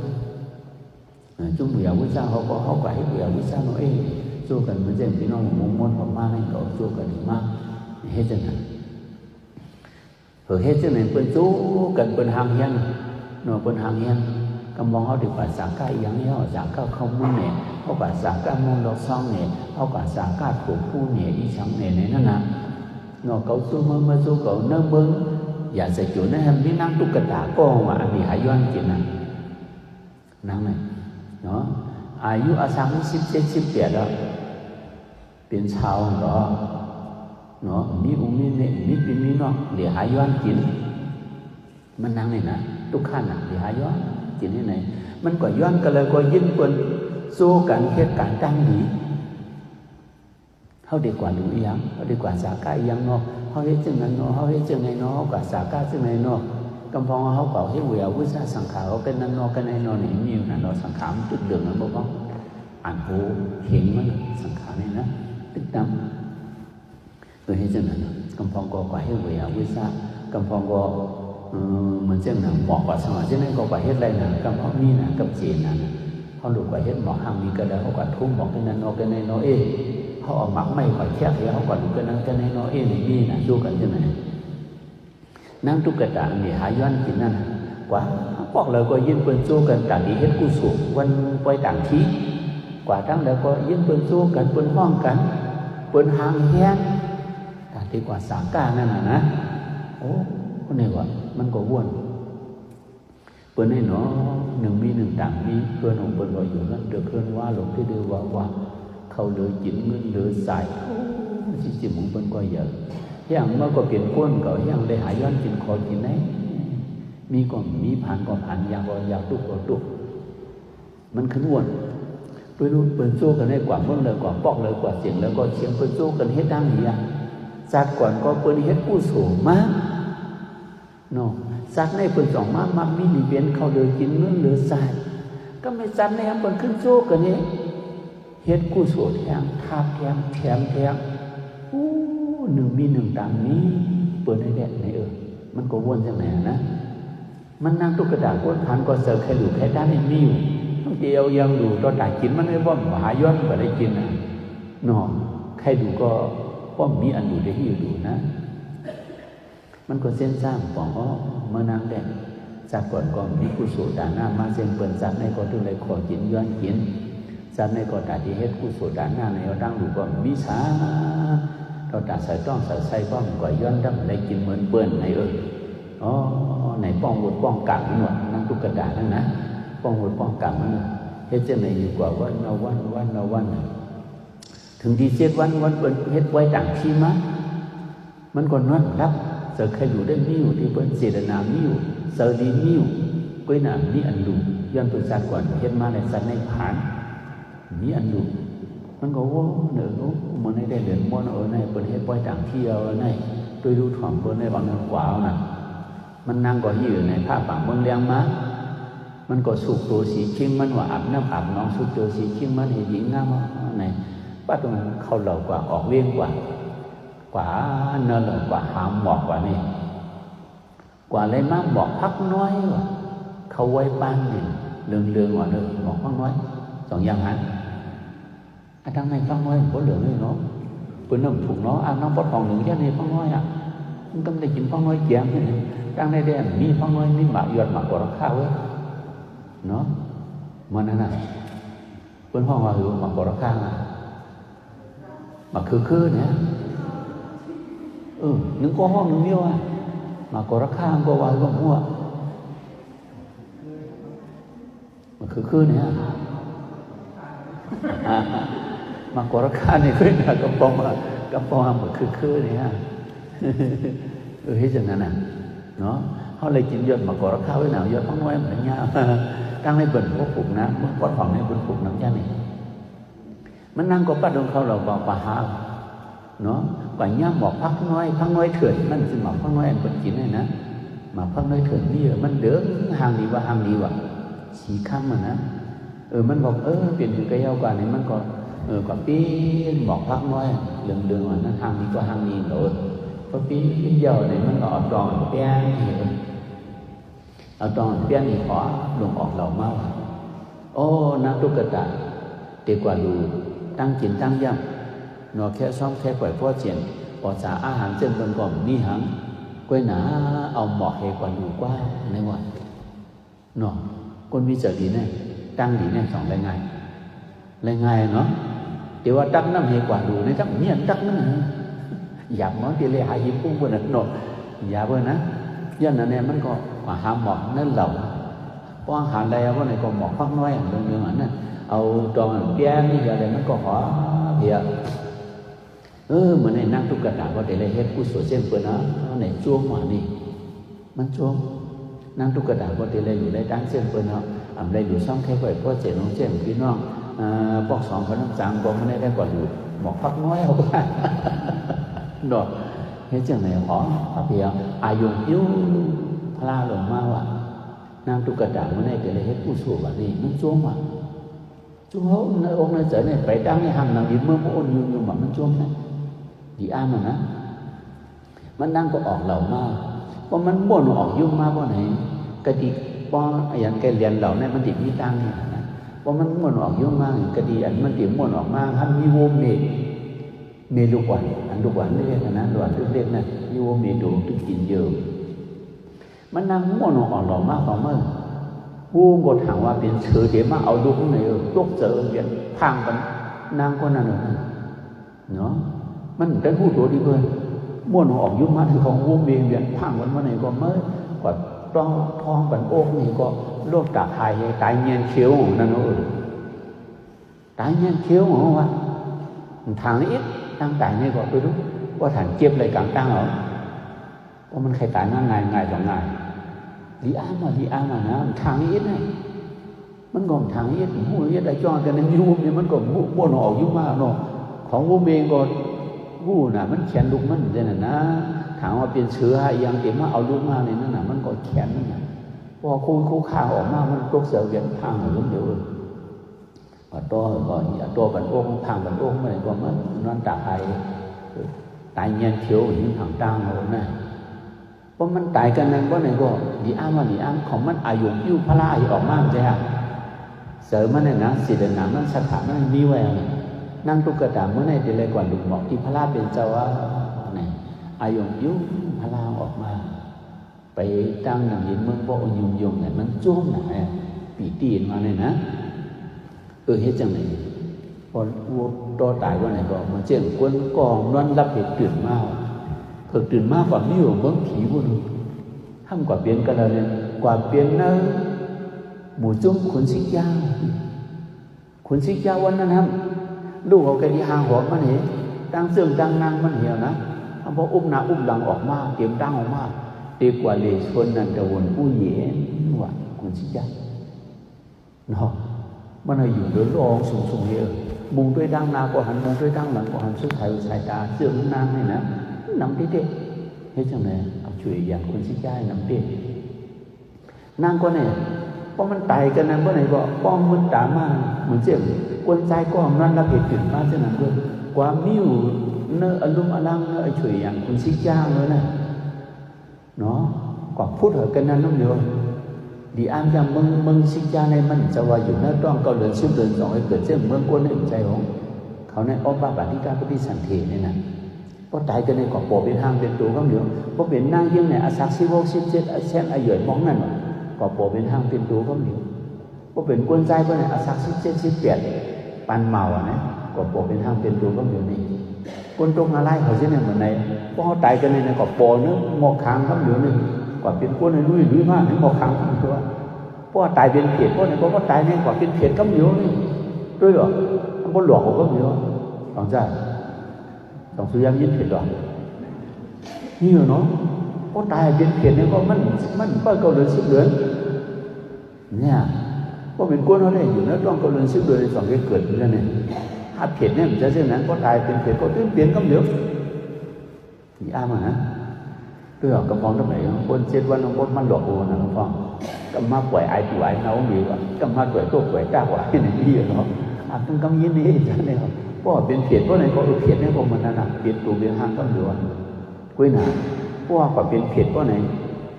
จุ่มเบี่ยวิชาเขากว่าให้เบี่ยวิชาน้อยสู้กันมันเช่นพี่น้องม้วนออกมาให้เขาสู้กันมากเฮ็ดจังนั้นเฮ็ดจังนั้นเป็นสู้กันเป็นหางเฮียนเนาะเป็นหางเฮียนกำมองเขาดีกว่าสาก้าอย่างนี้เขาสาก้าเขามุ่งเนี่ยเขากว่าสาก้ามุ่งดอกซองเนี่ยเขากว่าสาก้าถูกผู้เนี่ยอีฉังเนี่ยในนั่นนะเนาะเขาสู้มาสู้เขาเนื้อเบิ้งอย่าใส่จุดนั่นให้มีนั่งตุ๊กตาก็ว่าอันนี้หาย้อนกินนะนั่งเลยเนาะอายุอาสัง17-18แล้วเป็นชาวเหรอเนาะมีอุ้มมีเนี่ยมีปีมีเนาะเหลือหาย้อนกินมันนั่งเลยนะทุกขั้นอ่ะเหลือหาย้อนกินที่ไหนมันก็ย้อนกันเลยก็ยิ่งเปิ้นสู้กันเหตุการณ์ตั้งดีเขาดีกว่าหนูยังเขาดีกว่าสาก้ายังเนาะเขาเฮ็ดจังนั้นเนาะเขาเฮ็ดจังไงเนาะกว่าสาก้าจังไงเนาะกำพองเขาเก่าให้เวียวิชาสังขารเขาเป็นนั่นเนาะกันไอ้เนาะนี่มีอยู่นั่นเนาะสังขารจุดเดือดนะบ่ต้องอ่านโหเห็นมันสังขารนี่นะติดตามให้จังนั้นกำพองก็กว่าให้เวียวิชากำพองก็เหมือนเช่นเหมาะกว่าสมัยเช่นนั้นก็กว่าเฮ็ดไรนะกำพองนี่นะกับเจนนะเขาดูกว่าเฮ็ดเหมาะห้างมีก็ได้เขากว่าทุ่มเหมาะกันนั่นเนาะกันไอ้เนาะเขาเอาหมักไม่ค่อยแคบเลยเขากว่าดูกันนั่นกันไอ้เนาะนี่นะดูกันจังไหนนั่งตุ๊กตาเนี่ยหาย้อนกินนั่นกว่าบอกเลยก็ยิ่งเป็นสู้กันต่างที่เฮ็ดกุศลวันไปต่างที่กว่าทั้งแล้วก็ยิ่งเป็นสู้กันเป็นห้องกันเป็นหางแห้งต่างที่กว่าสามก้านั่นนะโอ้คนนี้ว่ามันก็ว่นเปิ้นให้เนาะหนึ่งมีหนึ่งต่างมีเพื่อนของเปิ้นว่าอยู่นั่นเดือดเพื่อนว่าหลงที่เดือว่าเขาเหลือจิตเงินเหลือใส่จิตของเปิ้นก็เยอะอย่างเมื่อก็เปลี่ยนก้นก็อย่างได้หาย้อนกินคอกินไหนมีก็มีผ่านก็ผ่านอยากก็อยากตุกก็ตุกมันขึ้นวนโดยรู้เปิดสู้กันได้กว่าเมื่อเลยกว่าปอกเลยกว่าเสียงแล้วก็เสียงเปิดสู้กันเฮ็ดดังนี้สัตว์ก่อนก็เปิดเฮ็ดผู้สูงมากเนาะสัตว์ในเปิดสองมากมีหนีเวียนเขาเดินกินเนื้อหรือใส่ก็ไม่สัตว์ในเปิดขึ้นสู้กันนี้เฮ็ดผู้สูงแทงทาบแทงแถมแทงหนึ่งมีหนึ่งต่างนี้เปิดให้แดดในมันก็วนจังไหนนะมันนั่งตุ๊กตาก้นพันก็เสิร์ฟใครดูใครได้ไม่มีอยู่ต้องเดียวยังดูตอนตากินมันไม่ว่าหาย้อนก็ได้กินนะ เนาะใครดูก็มีอันดูได้ที่ดูนะมันก็เส้นสร้างของเมื่อนางแดงจากก่อนก็มีกุศลด่านหน้ามาเส้นเปิ่นจากในก็ถึงเลยขอกินย้อนกินจากในก็ตัดที่เฮ็ดกุศลด่านหน้าในเราดังดูก็มีสาเราตัดใส่ต้องใส่ก็มันก็ย้อนดังเลยกินเหมือนเปิ่นในในป้องวุดป้องกังหนวดนั่งตุกกระดาษนั่นนะป้องวุดป้องกังนั่นเฮ็ดจะไหนอยู่กว่าวันถึงที่7 วันเปิ่นเฮ็ดไว้ต่างที่มันก็นอนรับเสือใครอยู่ได้มีอยู่ที่เปิ้นเสดนามีอยู่เสือดีมีอยู่ก้อยหนามมีอันดูย้อนตัวสัตว์ก่อนเฮ็ดมาในสัตว์ในผานมีอันดูมันก็ว่าเนื้อมันให้ได้เหรียญม้วนในเปิ้นเฮ็ดไว้ต่างที่เอาในโดยดูถ่อมเปิ้นในบางนั้นกว่าน่ะมันนั่งก็อยู่ในผ้าป่าเมืองเลี้ยงมามันก็สุกตัวสีชิงมันว่าอาบน้ำอาบน้องสุกตัวสีชิงมันเห็นหญิงงามในป้าตรงเข้าเหล่ากว่าออกเวียงกว่าเนินกว่าหามหมอกกว่านี่กว่าเลยมาหมอกพักน้อยว่ะเขาไว้บ้านนี่เรื่องว่าเลยหมอกพักน้อย2 อย่างนั้นทางในพักน้อยบ่เหลืองเลยเนาะเปิ้นน้ำถูกเนาะน้องปอดของหนึ่งอย่างนี้พักน้อยมันต้องได้กินพักน้อยแกงนี่ทางในแดนมีพักน้อยมีหมากยอดหมากกว่าราคาเว้ยเนาะมันนั่นน่ะเปิ้นห้องว่าหมากกว่าราคามาคือเนี่ยนึกก็ห้องนึงเนี่ยว่ามาก็ราคาก็ว่าก็มั่วมันคือเนี่ยมาก็ราคาเนี่ยขึ้นกระป๋องมันคือเนี่ยเฮ็ดจังนั้นน่ะเนาะเฮาเลยกินยอดมาก็ราคาไว้หนาวยอดพังน้อยเหมือนเงี้ยตั้งในเบิ่นพวกปลูกนะมันปอดของในเบิ่นปลูกน้ำจ้านี่มันนั่งก็ปัดของเขาเราบ่ปะหาเนาะกว่าย่าบอกพักน้อยเถื่อนมันสิหมอกพักน้อยอันคนกินได้นะหมอกพักน้อยเถื่อนนี่มันเด้อห่างดีว่าสีค่ำนะมันบอกเปลี่ยนอยู่กับยาวกว่านี่มันก็กว่าปีบอกพักน้อยเรื่องว่านั้นห่างดีกว่าห่างนี้โดดเพราะปียาวนี่มันก็ออกตอนเปี้ยนเอาตอนเปี้ยนนี่ขอลงออกเหล่ามานักตุ๊กตาเด็กกว่าดูตั้งจิตตั้งย่ำนอแค่ซ่อมแค่ปล่อยพ่อเจียนปอดสาอาหารเส้นบนก่อมนี่หังก้อยหนาเอาหมอกให้กว่าอยู่กว่าในวันเนาะคนมีเจดีเนี่ยตั้งดีเนี่ย2รายงานเนาะเดี๋ยวว่าตั้งน้ำให้กว่าดูในตั้งเนี่ยตั้งนั่นอยากมองที่เลยหาหิมพุ่งบนนั้นเนาะอย่าเบิ่นะย้อนนั่นเนี่ยมันก็มาหาหมอกนั่นเหล่าป้องหาอะไรว่าในก็หมอกพักน้อยอย่างเรื่องอันนั้นเอาตอนแย่นี่อะไรมันก็หอเพียเหมือนในนั่งทุกกระดาษว่าเดี๋ยวเลยเฮ็ดกุศลเส้นเปิ้นนะในช่วงว่านี่มันช่วงนั่งทุกกระดาษว่าเดี๋ยวเลยอยู่ในด้านเส้นเปิ้นเนาะอะไรอยู่ซ่อมแค่ปล่อยพ่อเจ๋น้องเจ๋พี่น้องปอก2เขาน้ำจางบ่มันได้กว่าอยู่หมอกพักน้อยเอาไปเนาะเฮ็ดจังไหนหอเพียอายุยิ้วพลาลงมาว่านั่งทุกกระดาษมันได้เดี๋ยวเลยเฮ็ดกุศลว่านี่มันช่วงว่าช่วงในองค์ในใจเนี่ยไปดังในห้างนางดินเมื่อโอนอยู่แบบมันช่วงนั้นดีอ้ามันนะมันนั่งก็ออกเหล่ามาเพราะมันบ่นออกยุ่งมาบ่ไหนกะดีป้ออย่างแกเรียนเหล่านั้นมันติดมีตังเนี่ยนะเพราะมันบ่นออกยุ่งมากกะดีอันมันติดบ่นออกมาท่านมีโวเมลูกวันอันลูกวันเรียกนะลูกวันเล็กๆนั่นมีโวเมดูตึกกินเยอะมันนั่งบ่นออกเหล่ามากของมันผู้บทถามว่าเป็นเสือเดี๋ยวมาเอาลูกไหนลูกเสือเรียนพังกันนางก็นั่นเนาะมันได้พูดตัวดีเพื่อนม้วนออกยุ่งมากที่ของวงเวียนเวียนพังวันไหนก็เมื่อกว่าต้องท้องปันโอกนี่ก็โรคตาไทยตายเงียนเขียวนั่นตายเงียนเขียวเหรอวะทางนี้ตั้งตายนี่ก็ไปรู้ว่าฐานเจ็บอะไรกลางตั้งเหรอเพราะมันใครตายง่าย2 ง่ายลีอามานะทางนี้นี่มันก็ทางนี้หูนี้ได้จ้องกันในยูมเนี่ยมันก็บ่นออกยุ่งมากเนาะของวงเองก็หูน่ะมันแขนลูกมันเด้น่ะนะถามว่าเป็นเชื้ออย่างที่มาเอาลูกมาในนั้นน่ะมันก็แขนนั่นน่ะพอคู่ข้าออกมามันตกเสือเวียนพังหรือเดียวตัวบันโอกพังบันโอกมันก็มันนอนตายเงี้ยเขียวหินทางตั้งเอาน่ะเพราะมันตายกันนั้นก็ไหนก็ดีอ้างของมันอายุยิ้วพลาออกมากใช่ไหมเสริมมันเนี่ยนะสิเดนามันสถานะมีแวว นั่งตุ๊กตาเมื่อไหร่เดี๋ยวเลยกว่าลุงบอกที่พระราเป็นเจ้าว่าเนี่ยอายงยุ่งพระราออกมาไปตั้งหนังยินเมืองบ่ยุ่งเนี่ยมันจ้วงหนาปีตีนมาเลยนะเฮ็ดจังไหนพอวัวตัวตายว่าไหนบอกมาเจ้งกวนกองนอนรับเหตุตื่นมากเพิ่งตื่นมากกว่ามีอยู่เมืองผีบุญทำกว่าเปลี่ยนกันเลยกว่าเปลี่ยนเนอหมู่จุ้มขุนซิกยาขุนซิกยาวันนั้นครับลูกเขาแกที่หางหัวมันเห็นตั้งเสื่องตั้งนางมันเหี่ยวนะพออุ้มหน้าอุ้มหลังออกมาเตรียมตั้งออกมาตีกว่าเลยชนนั่นตะวันผู้เหย่ว่าขุนซิกยาเนาะมันอยู่เดือดร้อนสูงเยอะมุงด้วยดังนาก็หันมุงด้วยดังหลังก็หันสุดท้ายสายตาเสื่อมนางนี่นะนำที่เด็กเฮ้ยจังเลยเอาช่วยอย่างขุนซิกยานำเด็กนางก็เนี่ยเพราะมันตายกันนั้นเมื่อไหร่ก็ป้องมันตามมาเหมือนเจ็บกวนใจก็นั่นรับเหตุตื่นมาเช่นนั้นด้วยความมิวเนื้ออารมณ์อลังเนื้อช่วยอย่างขุนซิกยาเลยนะเนาะก็พูดเหรอกันนั้นน้องเดียวดีอันจะมึงซิกยาในมันจะว่าอยู่เนื้อต้องก็เดินชิบเดินสองให้เกิดเช่นเมืองกวนในใจของเขาในอ้อมบ้าบาทิกาปฏิสันเทนี่นะเพราะตายกันในกอบปอเป็นห้างเป็นตัวก็เดียวเพราะเป็นนางยิ่งในอาศักดิ์17เช่นอายุมองนั่นกอบปอเป็นห้างเป็นตัวก็เดียวเพราะเป็นกวนใจเพราะในอาศักดิ์17ปันเมาอ่ะนะกอบปอเป็นห้างเป็นตัวก็เดียวนี่คนตรงอะไรเขาเช่นเนี่ยเหมือนในเพราะเขาตายกันในกอบปอเนื้อหมอกค้างก็เดียวนี่กว่าเป็นคนในลุยมากในหมอกค้างก็เดียวเพราะตายเป็นเพียรเพราะในเพราะตายในกว่าเป็นเพียรก็เดียวนี่ด้วยหรอมันบนหลอกก็เดียวฟังใจต้องพยายามยึดเพียรหรอนี่เหรอเนาะเพราะตายเป็นเพียรเนี่ยก็มันเปิดเกาเดินสิบเดือนเนี่ยเพราะเป็นคนเขาเนี่ยอยู่นะต้องเกาเดินสิบเดือนในสองเกิดเหมือนกันเนี่ยถ้าเพียรเนี่ยมันจะเช่นนั้นเพราะตายเป็นเพียรก็เปลี่ยนก็เดียวนี่อ้ามานะด้วยหรอกระพองทำไมคนเจ็ดวันน้องคนมันหลอกโอ้นะกระพองก็มาป่วยไอตัวไอเน่ามีว่ะก็มาป่วยตัวป่วยจ้าว่าที่ไหนนี่เหรอต้องกำยินนี่จ้าเนี่ยเพราะเป็นเพียรเพราะไหนก็เพียรเนี่ยพวกมันนั่นน่ะเพียรตัวเพียรห้างก็เดียวกุ้ยหนาเพราะว่าเป็นเพียรเพราะไหน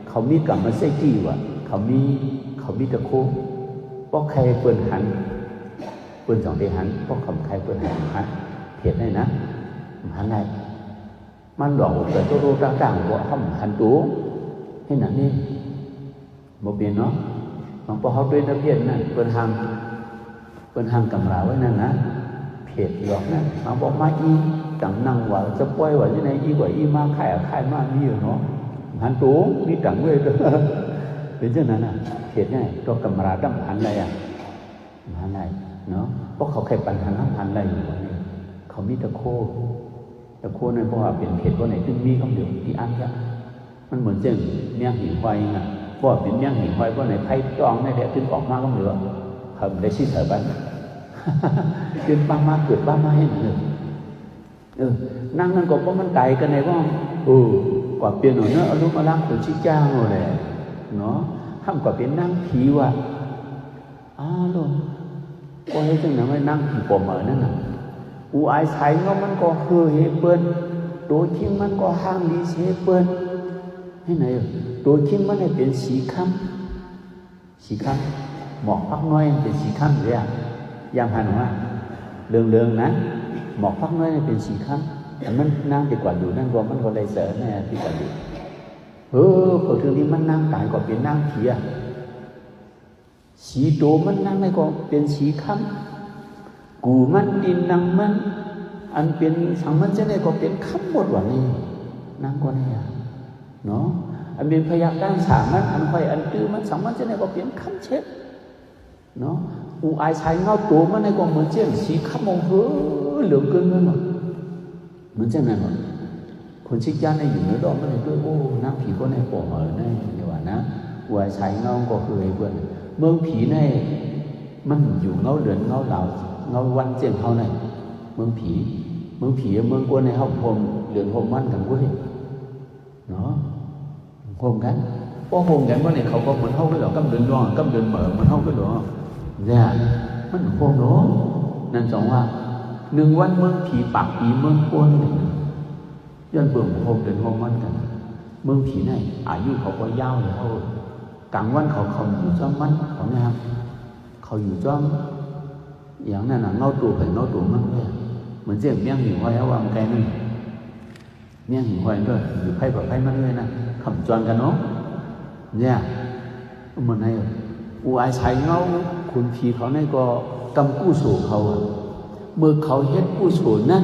เขามีกรรมมาเสกี้ว่ะเขามีตะโคเพราะใครเปิดหันเปิดสองเดือนหันเพราะคำใครเปิดหันเพียรได้นะหันได้มันหลอกเกิดตัวต่างๆว่าเขาหันตัวให้หนักนี่บ่เปลี่ยนเนาะบางพอเขาด้วยนักเพียรนั่นเปิดหังกำราไว้นั่นนะเพียรหลอกนั่นมาบอกมาอีจังนั่งว่าจะปล่อยว่าที่ไหนอีกว่าอีมาไข่มามีอยู่เนาะหันตัวนี่จังเว้ยเป็นเช่นนั้นน่ะเพียรง่ายตัวกำราตั้งหันอะไรหันอะไรเนาะเพราะเขาแค่ปัญหาหันอะไรอยู่นี่เขามีตะโคนั่นเพราะว่าเป็นเพียรว่าไหนตึ้งมีคำเดียวที่อันยะมันเหมือนเช่นเมี่ยงหิ่งไฟไงเพราะเป็นเมี่ยงหิ่งไฟเพราะไหนไพ่จองในเด็กตึ้งออกมาคำเดียวเขาได้ชี้เสบันเกิดบ้ามาเกิดบ้ามาให้หนึ่งนั่งนั่นก็เพราะมันไกลกันไหนว่ากว่าเปลี่ยนหน่อยเนาะอารมณ์อลังของชิเจ้าเลยเนาะห้ามกว่าเป็นนั่งผีว่ะลูกก็ให้จังนั้นไม่นั่งผีปมเหมือนนั่นน่ะอูไอใช้เงามันก็คือเฮเปิ้ลตัวชิ้นมันก็ห้างดีเฮเปิ้ลให้ไหนตัวชิ้นมันให้เป็นสีค้ำหมอกพักน้อยเป็นสีค้ำเลยอย่างหันว่าเรื่องนะหมอกพักน้อยเป็นสีค้ำแต่มันนั่งดีกว่าอยู่นั่งรวมมันก็เลยเสริมแน่ที่กว่าอยู่พอถึงนี้มันนั่งตายก็เป็นนั่งเผียสีโตมันนั่งไม่ก็เป็นสีค้ำกูมันดินนังมันอันเป็นสังมันจะได้ก็เป็นค้ำหมดว่านี่นั่งก็เนี่ยเนาะอันเป็นพยาการสามันอันค่อยอันตื้อมันสังมันจะได้ก็เป็นค้ำเช็ดเนาะอูไอใช้เงาตัวมันในกองเหมือนเช่นสีขมงเหลืองเกินเลยมั้งเหมือนเช่นนั้นมั้งคนชิกยานในอยู่เนื้อดอกมันเลยด้วยน้ำผีก็ในปอดในนี่ว่านะอูไอใช้เงาก็คือไอ้เพื่อนเมืองผีในมันอยู่เงาเหลืองเงาเหลาเงาวันเจียงเขาในเมืองผีเมืองกวนในห้องผมเหลืองผมมันกันกุ้ยเนาะผมกันพอผมกันว่าเนี่ยเขาก็เหมือนเข้าไปหรอกกำเดินร้อนกำเดินเหม่อมันเข้าไปหรอเนี่ยมันโคมเนาะนั่นสองว่า1 วันเมืองผีปากผีเมืองกวนเลยย้อนเบิ่งโคมเดินโคมมันกันเมืองผีไหนอายุเขาก็ยาวเลยเขากลางวันเขาอยู่จ้อมมันเขาเนี่ยครับเขาอยู่จ้อมอย่างนั้นน่ะเงาตัวมันเลย เหมือนเสียงเมี่ยงหิวห้อยเอาวางไกลนั่นเมี่ยงหิวห้อยด้วยอยู่ไพ่แบบไพ่มันเลยนะขำจวนกันเนาะเนี่ยมันให้อูไอใช้เงาคุณผีเขาในก็กำกู้สู่เขาเมื่อเขาเฮ็ดกู้สู่นั่น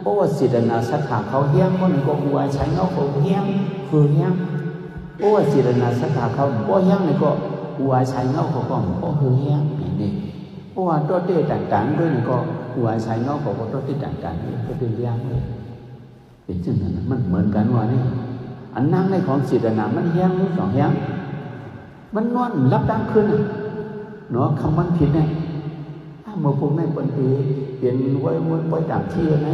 เพราะว่าศิลนาสถานเขาเฮี้ยงคนนึงก็อูไอใช้เงาเขาเฮี้ยงคือเฮี้ยงเพราะว่าศิลนาสถานเขาบ่เฮี้ยงนี่ก็อูไอใช้เงาเขาก็บ่คือเฮี้ยงนี่เพราะว่าตัวเต้ต่างๆด้วยนี่ก็อูไอใช้เงาเขาก็ตัวเต้ต่างๆก็เป็นเฮี้ยงเลยเป็นจังนั้นมันเหมือนกันว่านี่อันนั่งในของศิลนามันเฮี้ยงหรือสองเฮี้ยงมันนอนรับดังขึ้นเนาะคำมันผิดเนี่ยเมื่อพวกนั้นคนเปลี่ยนไว้วนไว้ต่างที่ไหน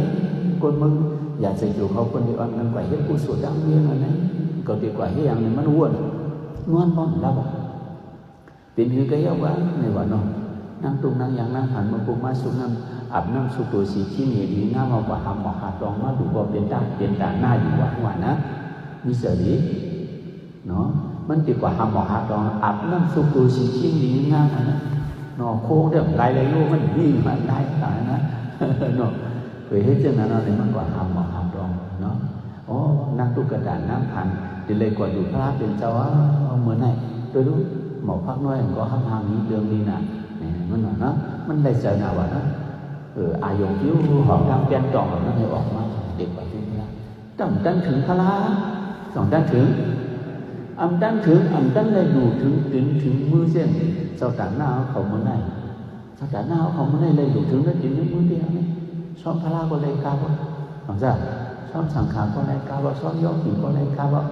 คนมึงอยากจะอยู่เขาคนเดียวกันกว่าเฮ็ดผู้สูดดังเมียอะไรก็ดีกว่าเฮ็ดอย่างนี้มันวนนอนนอนรับเป็นคือก็เยาว่าในวันนอนนั่งตรงนั่งอย่างนั่งหันมาปุ๊บมาสุน้ำอาบน้ำสุตัวสีที่นี่ดีน้ำเอากว่าหำหมอกหาตองมาดูว่าเป็นตาหน้าอยู่ว่านะมีเสรีเนาะมันดีกว่าหำหมอกหาตองอาบน้ำสุตัวสีที่นี่งามนะนอโค้งเรื่องลายลูกมันวิ่งมาได้ตายนะเนาะเคยเห็นเจ้านั้นอะไรมันกว่าหำหมอกหาตองเนาะอ๋อนั่งตุ๊กตาน้ำพันดีเลยกว่าอยู่พระเป็นเจ้าเหมือนไหนตัวรู้หมอพักน้อยมันก็ห้ามนี้เรื่องนี้นะมันว่านะมันได้เจอหน้าว่านะอายงคิ้วหอมดำแกนจ่องนั่นให้ออกมาเด็กกว่าที่นี่ต้องดันถึงพระสองดันถึงดันถึงดันเลยดูถึงมือเส้นเจ้าต่างหน้าเขาเมื่อไหร่เจ้าต่างหน้าเขาเมื่อไหร่เลยดูถึงแล้วถึงมือเดียวนี่ซ้อมพระก็เลยกล้าว่าหลังจากซ้อมสังขารก็เลยกล้าว่าซ้อมย่อขิงก็เลยกล้าว่า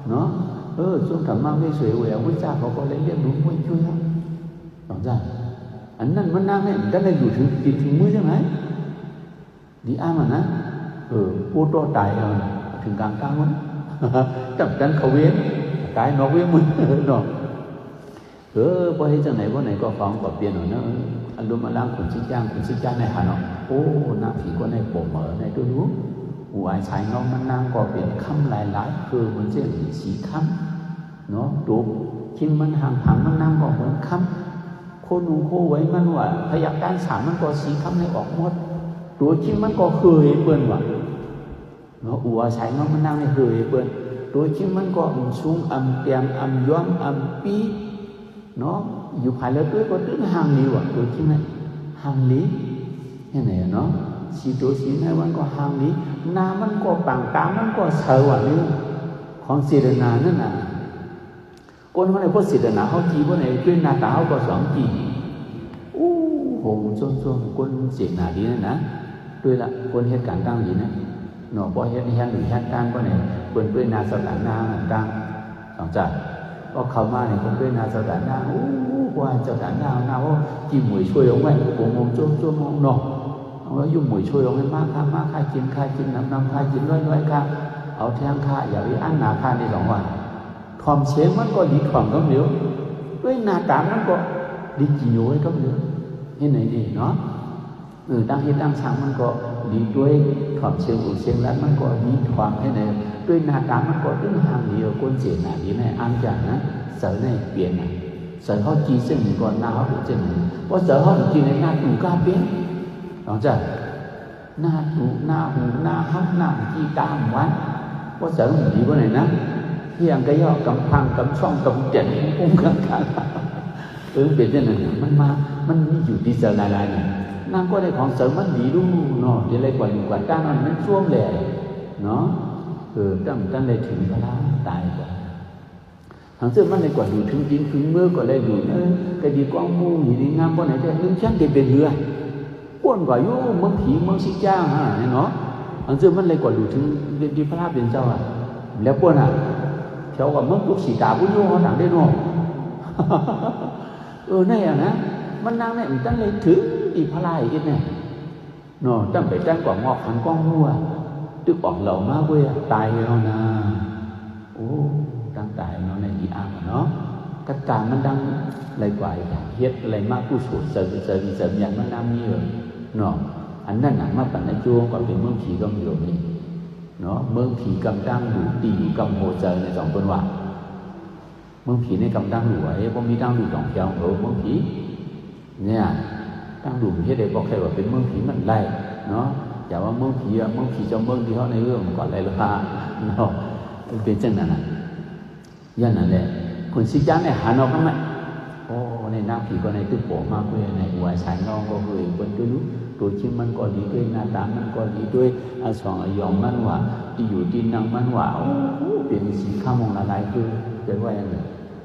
เนาะช่วงธรรมะไม่สวยแหวววิจารเขาก็เลยเรียกรู้ไม่ช่วยหลังจากอันนั้นมันนั่งเนี่ยได้เลยอยู่ถึงมือใช่ไหมดีอ้ามันนะพูดโตตายเอาถึงกลางมันจับดันเขาเวียนตายนอกเวียนมือเนาะพอให้จังไหนว่าไหนก็ฟังก็เปลี่ยนหน่อยนะอารมณ์มาล้างขุนชิจ้างในหาเนาะโอ้น้ำผีก็ในโป่งเหม่อในตัวรู้หัวชายน้องมันนั่งก็เปลี่ยนคำหลายคือมันจะสีคำเนาะดูคิงมันห่างมันนั่งก็เหมือนคำโคนูโคไว้มันว่าพยักการสามมันก็สีคำให้ออกหมดตัวคิงมันก็เคยเปิ้นว่าเนาะหัวชายน้องมันนั่งให้เคยเปิ้นตัวคิงมันก็สูงเตียงย้อมปีเนาะอยู่ภายในตัวก็ตึ้งห่างนี้ว่ะตัวคิงนั้นห่างนี้นี่ไหนเนาะสีตัวสีไหนมันก็ห่างนี้หน้ามันก็ปังตามันก็เสือว่ะนี่ของศิลนานั่นน่ะคนเขาในพวกศิลนาเขาจีพวกไหนด้วยหน้าตาเขาก็สองจีอู้โหช่วงคนเสียงหนาดีนั่นนะด้วยละคนเหตุการณ์ตั้งดีนะเนาะพอเหตุหรือเหตุการณ์พวกไหนคนด้วยหน้าสถานะตั้งสองจากก็เข้ามาในคนด้วยหน้าสถานะอู้ว่าสถานะเราจีหมวยช่วยเอาไว้ผมมองช่วงมองเนาะเอาไว้ยุ่งหมวยช่วยเอาไว้มากค่ากินน้ำค่ากินร้อยค่าเอาแทงค่าอย่าไปอั้นหนาค่าใน2 วันทอมเสียงมันก็ดีถ่อมก็เหลียวด้วยหน้าตามันก็ดีจีโอยก็เหลียวนี่ไหนดีเนาะตั้งที่ตั้งช้างมันก็ดีด้วยถ่อมเสียงเสียงแล้วมันก็ดีถ่อมให้ไหนด้วยหน้าตามันก็ตึ้งห่างเดียวก้นเสียหน้าดีในอันจากนะเสือในเปลี่ยนนะเสือเขาจีเส้นหนึ่งก่อนหน้าเขาเป็นเส้นหนึ่งเพราะเสือเขาจีในหน้าตูกล้าเปลี่ยนหลังจากหน้าตูหน้าหูหน้าฮักหน้าจีตามวันเพราะเสือมันดีกว่าไหนนะที่ยังก็ย่อกำพังกำช่องกำเจ็ดอุ้มกันเป็นเช่นนั้นมันมีอยู่ที่เสือลายเนี่ยนั่งก็ได้ของเสริมมันดีดูเนาะที่ไรกว่าด้านนั้นช่วงแหล่เนาะตั้งได้ถึงพระตายกว่าทางเสื้อมันเลยกว่าอยู่ถึงจริงถึงเมื่อก็เลยอยู่ก็ดีกว่ามูหีดีงามก็ไหนแต่นึกช่างเก็บเป็นเรือป้วนกว่าอยู่เมืองผีเมืองชิจ้าฮะเนาะทางเสื้อมันเลยกว่าอยู่ถึงดีพระเป็นเจ้าแล้วป้วนเท่ากับเมืองตุกสีตาบุญโยเขาหนังได้เนาะนี่นะมันนั่งเนี่ยตั้งเลยถืออีพลายอีกเนี่ยเนาะตั้งไปตั้งกว่างอกหันกล้องหัวตึกออกเหล่ามาเว้ยตายแล้วนะโอ้ตั้งตายเนาะในอีอาเนาะกระจายมันดังอะไรกว่าเฮ็ดอะไรมากผู้สูดเสริมอย่างมันน้ำนี่เลยเนาะอันนั้นหนักมากปันในช่วงก็เป็นเมืองผีกำเดียวนี่เนาะเมืองผีกำดังอยู่ตีอยู่กำโหเจอใน2 คนว่าเมืองผีในกำดังอยู่ไอ้พวกมีดังอยู่2 เพียงเมืองผีเนี่ยตั้งดูเฮ็ดได้บอกแค่ว่าเป็นเมืองผีมันไล่เนาะ อย่าว่าเมืองผีเมืองผีเจ้าเมืองที่เขาในเรื่องก่อนเลยหรือเปล่าเนาะเป็นจังนั้นย้อนนั่นแหละคุณสิจ้าเนี่ยหาเราข้างในโอ้ในน้ำผีก็ในตึกโปมาคุยในหัวสายน้องก็คุยบนตัวรู้ตัวชิ้นมันก็ดีด้วยหน้าตามันก็ดีด้วยอาสองอยองมันว่าที่อยู่ดินนังมันว่าโอ้เป็นสีข้ามองละลายคือจะว่าอย่างไร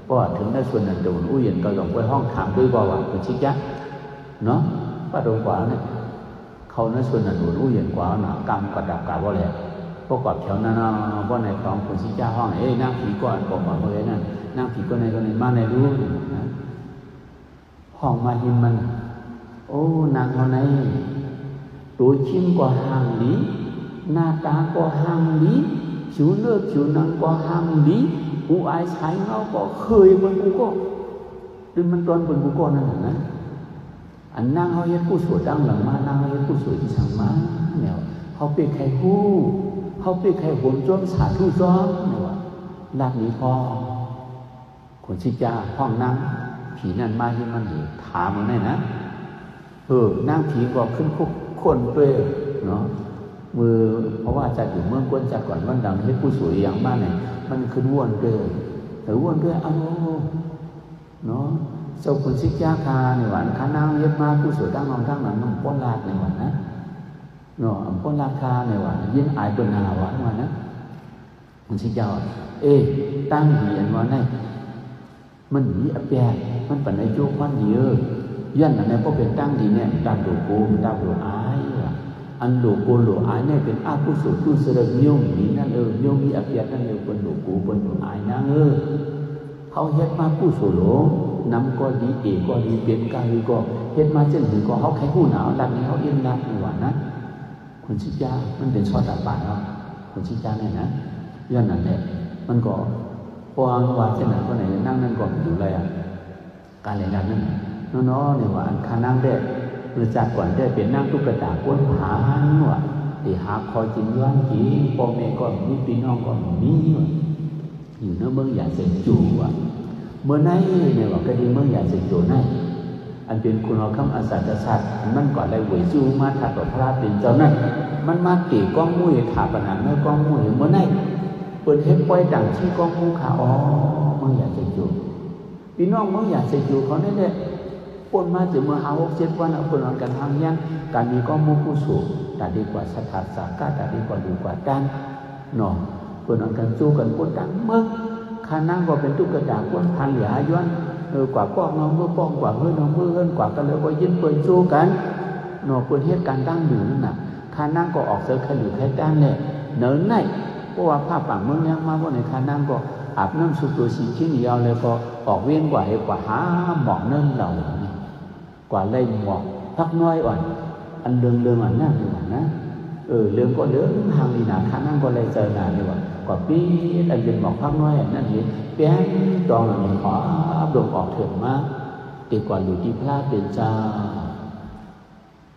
ก็ถึงได้ส่วนนั้นโดนอุ้ยเย็นก็ลงไปห้องถามด้วยว่าคุณสิจ้าเนาะป้าโดนกว่าเนี่ยเขาในส่วนนั้นโดนอุ้ยเย็นกว่าหนากรรมกระดับกาว่าแหละพวกกอดแถวนั้นเพราะในของคุณสิจ้าห้องนั่งผีก่อนบอกมาเลยนั่นนั่งผีก็ในมาในรู้นะห้องมาหิมมันโอ้นางเขาในตัวชิ้นก็ห่างดีหน้าตาก็ห่างดีผิวเนื้อผิวหนังก็ห่างดีกูอายใช้เงาก็เคยบนกูก็ดึงมันตอนบนกูก็นั่นแหละนะอันนางเขาเย็ดผู้สวยดังหลังมานางเขาเย็ดผู้สวยที่สั่งมาเนี่ยเขาเป็นใครหู้เขาเป็นใครหวงจ้นสาธุซ้อนเนี่ยว่าลากนี้พอคนชิจาห้องนั่งผีนั่นมาที่มันเห็นถามมันได้นะนั่งผีก็ขึ้นคุกคนด้วยเนาะมือเพราะว่าจะอยู่เมืองก้นจากก่อนวันดังให้ผู้สวยอย่างบ้านเนี่ยมันขึ้นว่นด้วยแต่ว่นด้วยเอาเนาะเจ้าคนชิจาคาในวันขานั่งเย็บมาผู้สวยตั้งนอนตั้งหลังน้องป้อนลาดในวันนะเนาะป้อนลาดคาในวันยิ่งอายเป็นหาวันวันนะคนชิจาตั้งเหรียญวันไหนมันหนีอับแย่มันปัญญาโยกมันเยอะย้อนอะไรเพราะเป็นตั้งดีเนี่ยตามดูโกตามดูอายอันดูโกดูอายเนี่ยเป็นอาผู้สุดผู้เสด็จโยมนี่นั่นโยมมีอับแย่นั่นเป็นดูโกเป็นดูอายนะเขาเฮ็ดมาผู้สุโลน้ำก็ดีเอก็ดีเป็นกายก็เฮ็ดมาเช่นนี้ก็เขาแค่ผู้หนาวดังนี้เขาเอียนรักในวันนั้นคุณชิจามันเป็นชอตบาทเนาะคุณชิจาเนี่ยนะย้อนนั่นแหละมันก็พอว่าเช่นนั้นก็ไหนนั่งนั่นก็อยู่เลยการเรียนนั้นน้องๆเนี่ยว่าขานั่งได้หรือจากก่อนได้เป็นนั่งตุ๊กตาก้นหาว่าที่หาคอยจินย้อนจีพ่อแม่ก็มีพี่น้องก็มีอยู่ในเมืองอยากเสกจูเมื่อไหนเนี่ยว่าก็ดีเมืองอยากเสกจูไหนอันเป็นคุณเอาคำอาสาจะสัตว์มันก่อนได้หวยจูมาถัดต่อพระเป็นเจ้านั่นมันมาตีก้องมุ้ยถาปัญหาเมื่อก้องมุ้ยเมื่อไหนเปิดเฮ็ดปล่อยดังที่ก้องมุ้ขาเมืองอยากเสกจูพี่น้องเมืองอยากเสกจูเขาเนี่ยปนมาถึงเมื่อ5-6-7 วันเอาคนเอากันทำยังการมีก้องมุ้ผู้สูงแต่ดีกว่าสถานสาก้าแต่ดีกว่าดูกว่าด้านเนาะคนเอากันสู้กันปนดังเมื่อขานั่งก็เป็นตุ๊กตาก้นพันเหลียย้อนกว่าป้องน้องเมื่อป้องกว่าเฮือน้องเมื่อเฮือนกว่ากันเลยก็ยิ้มเปิดสู้กันเนาะคนเหตุการณ์ตั้งอยู่นั่นน่ะขานั่งก็ออกเสือขลุ่ยแค่ด้านเนี่ยเนินไหนเพราะว่าภาพป่าเมืองยังมาว่าในขานั่งก็อาบน้ำสุดตัวสีชิ้นเดียวเลยก็ออกเวียนกว่าเหตุกว่าหาหมอกเนิ่นเหล่ากว่าไล่หมอกพักน้อยอ่อนอันเรื่องอันนั่นดีกว่านะเรื่องก็เรื่องทางดีหนาขานั่งก็เลยเจอหนาดีกว่ากว่าปีอันเป็นหมอกพักน้อยนั่นเห็นแป้งตองหนึ่งขออับดงออกเถิดมาดีกว่าอยู่ที่พระเป็นเจ้า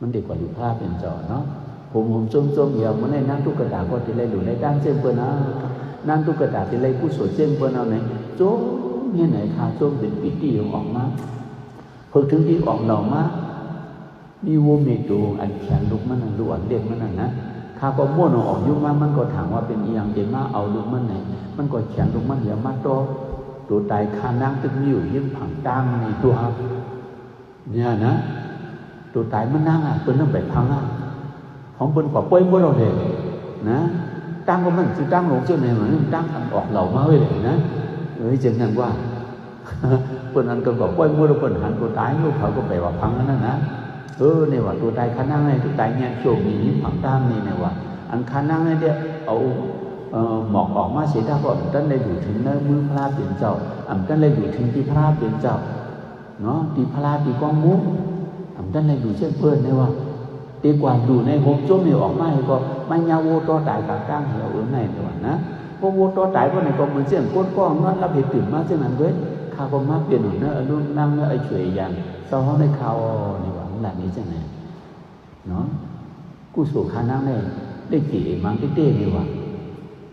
มันดีกว่าอยู่พระเป็นเจ้าเนาะผมส้มเหี่ยวมันในนั่งตุ๊กตาก็ที่ไรอยู่ในด้านเส้นเปิ้ลนะนั่งตุ๊กตาที่ไรผู้สวยเส้นเปิ้ลเอาไหนโจ้เนี่ยไหนขาโจ้เป็นปีติออกมาเพิ่งถึงที่ออกเหล่ามามีวัวเมตูอันแข็งลูกมันลูกอันเด็กมันนะข้าก็ม้วนออกยุ่งมามันก็ถามว่าเป็นอย่างเด่นมาเอาลูกมันไหนมันก็แข็งลูกมันเดี๋ยวมาตัวตายขานั่งตึงอยู่ยิ้มผังตั้งในตัวเนี่ยนะตัวตายมันนั่งเป็นน้ำใบพังของเป็นกว่าป่วยบ่เราเด็กนะตั้งก็มันคือตั้งลงเจ้าไหนมันตั้งออกเหล่ามาเว้ยเลยนะเจอกันว่าเปิ้นอันก็บอกป่วยบ่เราเปิ้นหันตัวตายลูกเขาก็ไปว่าพังนั่นนะเนี่ยว่าตัวตายขานั่งให้ตัวตายเนี่ยโชคดียิ้มผังตั้งนี่เนี่ยว่าอันขานั่งให้เดียเอาหมอกออกมาเสียได้ก็ท่านได้อยู่ถึงในมือพระเป็นเจ้าท่านได้อยู่ถึงที่พระเป็นเจ้าเนาะที่พระที่กองมุ้งท่านได้อยู่เช่นเพื่อนเนี่ยว่าดีกว่าอยู่ในโฮมโจ้เนี่ยออกมาก็ไม่ยาวโวต่อตายกลางๆเหี่ยวในเนี่ยว่านะเพราะโวต่อตายเพราะในก็เหมือนเสียงก้นก้องนั่นรับเหตุตื่นมาเช่นนั้นเว้ยข้าก็มาเปลี่ยนหนุนเนอะรุ่นนั่งเนอะไอ้ช่วยอย่างเศร้าเขาในข่าวเนี่ยว่าหลังนี้จังไงเนาะกูสู่ขานั่งได้กี่มังเต้เนี่ยว่า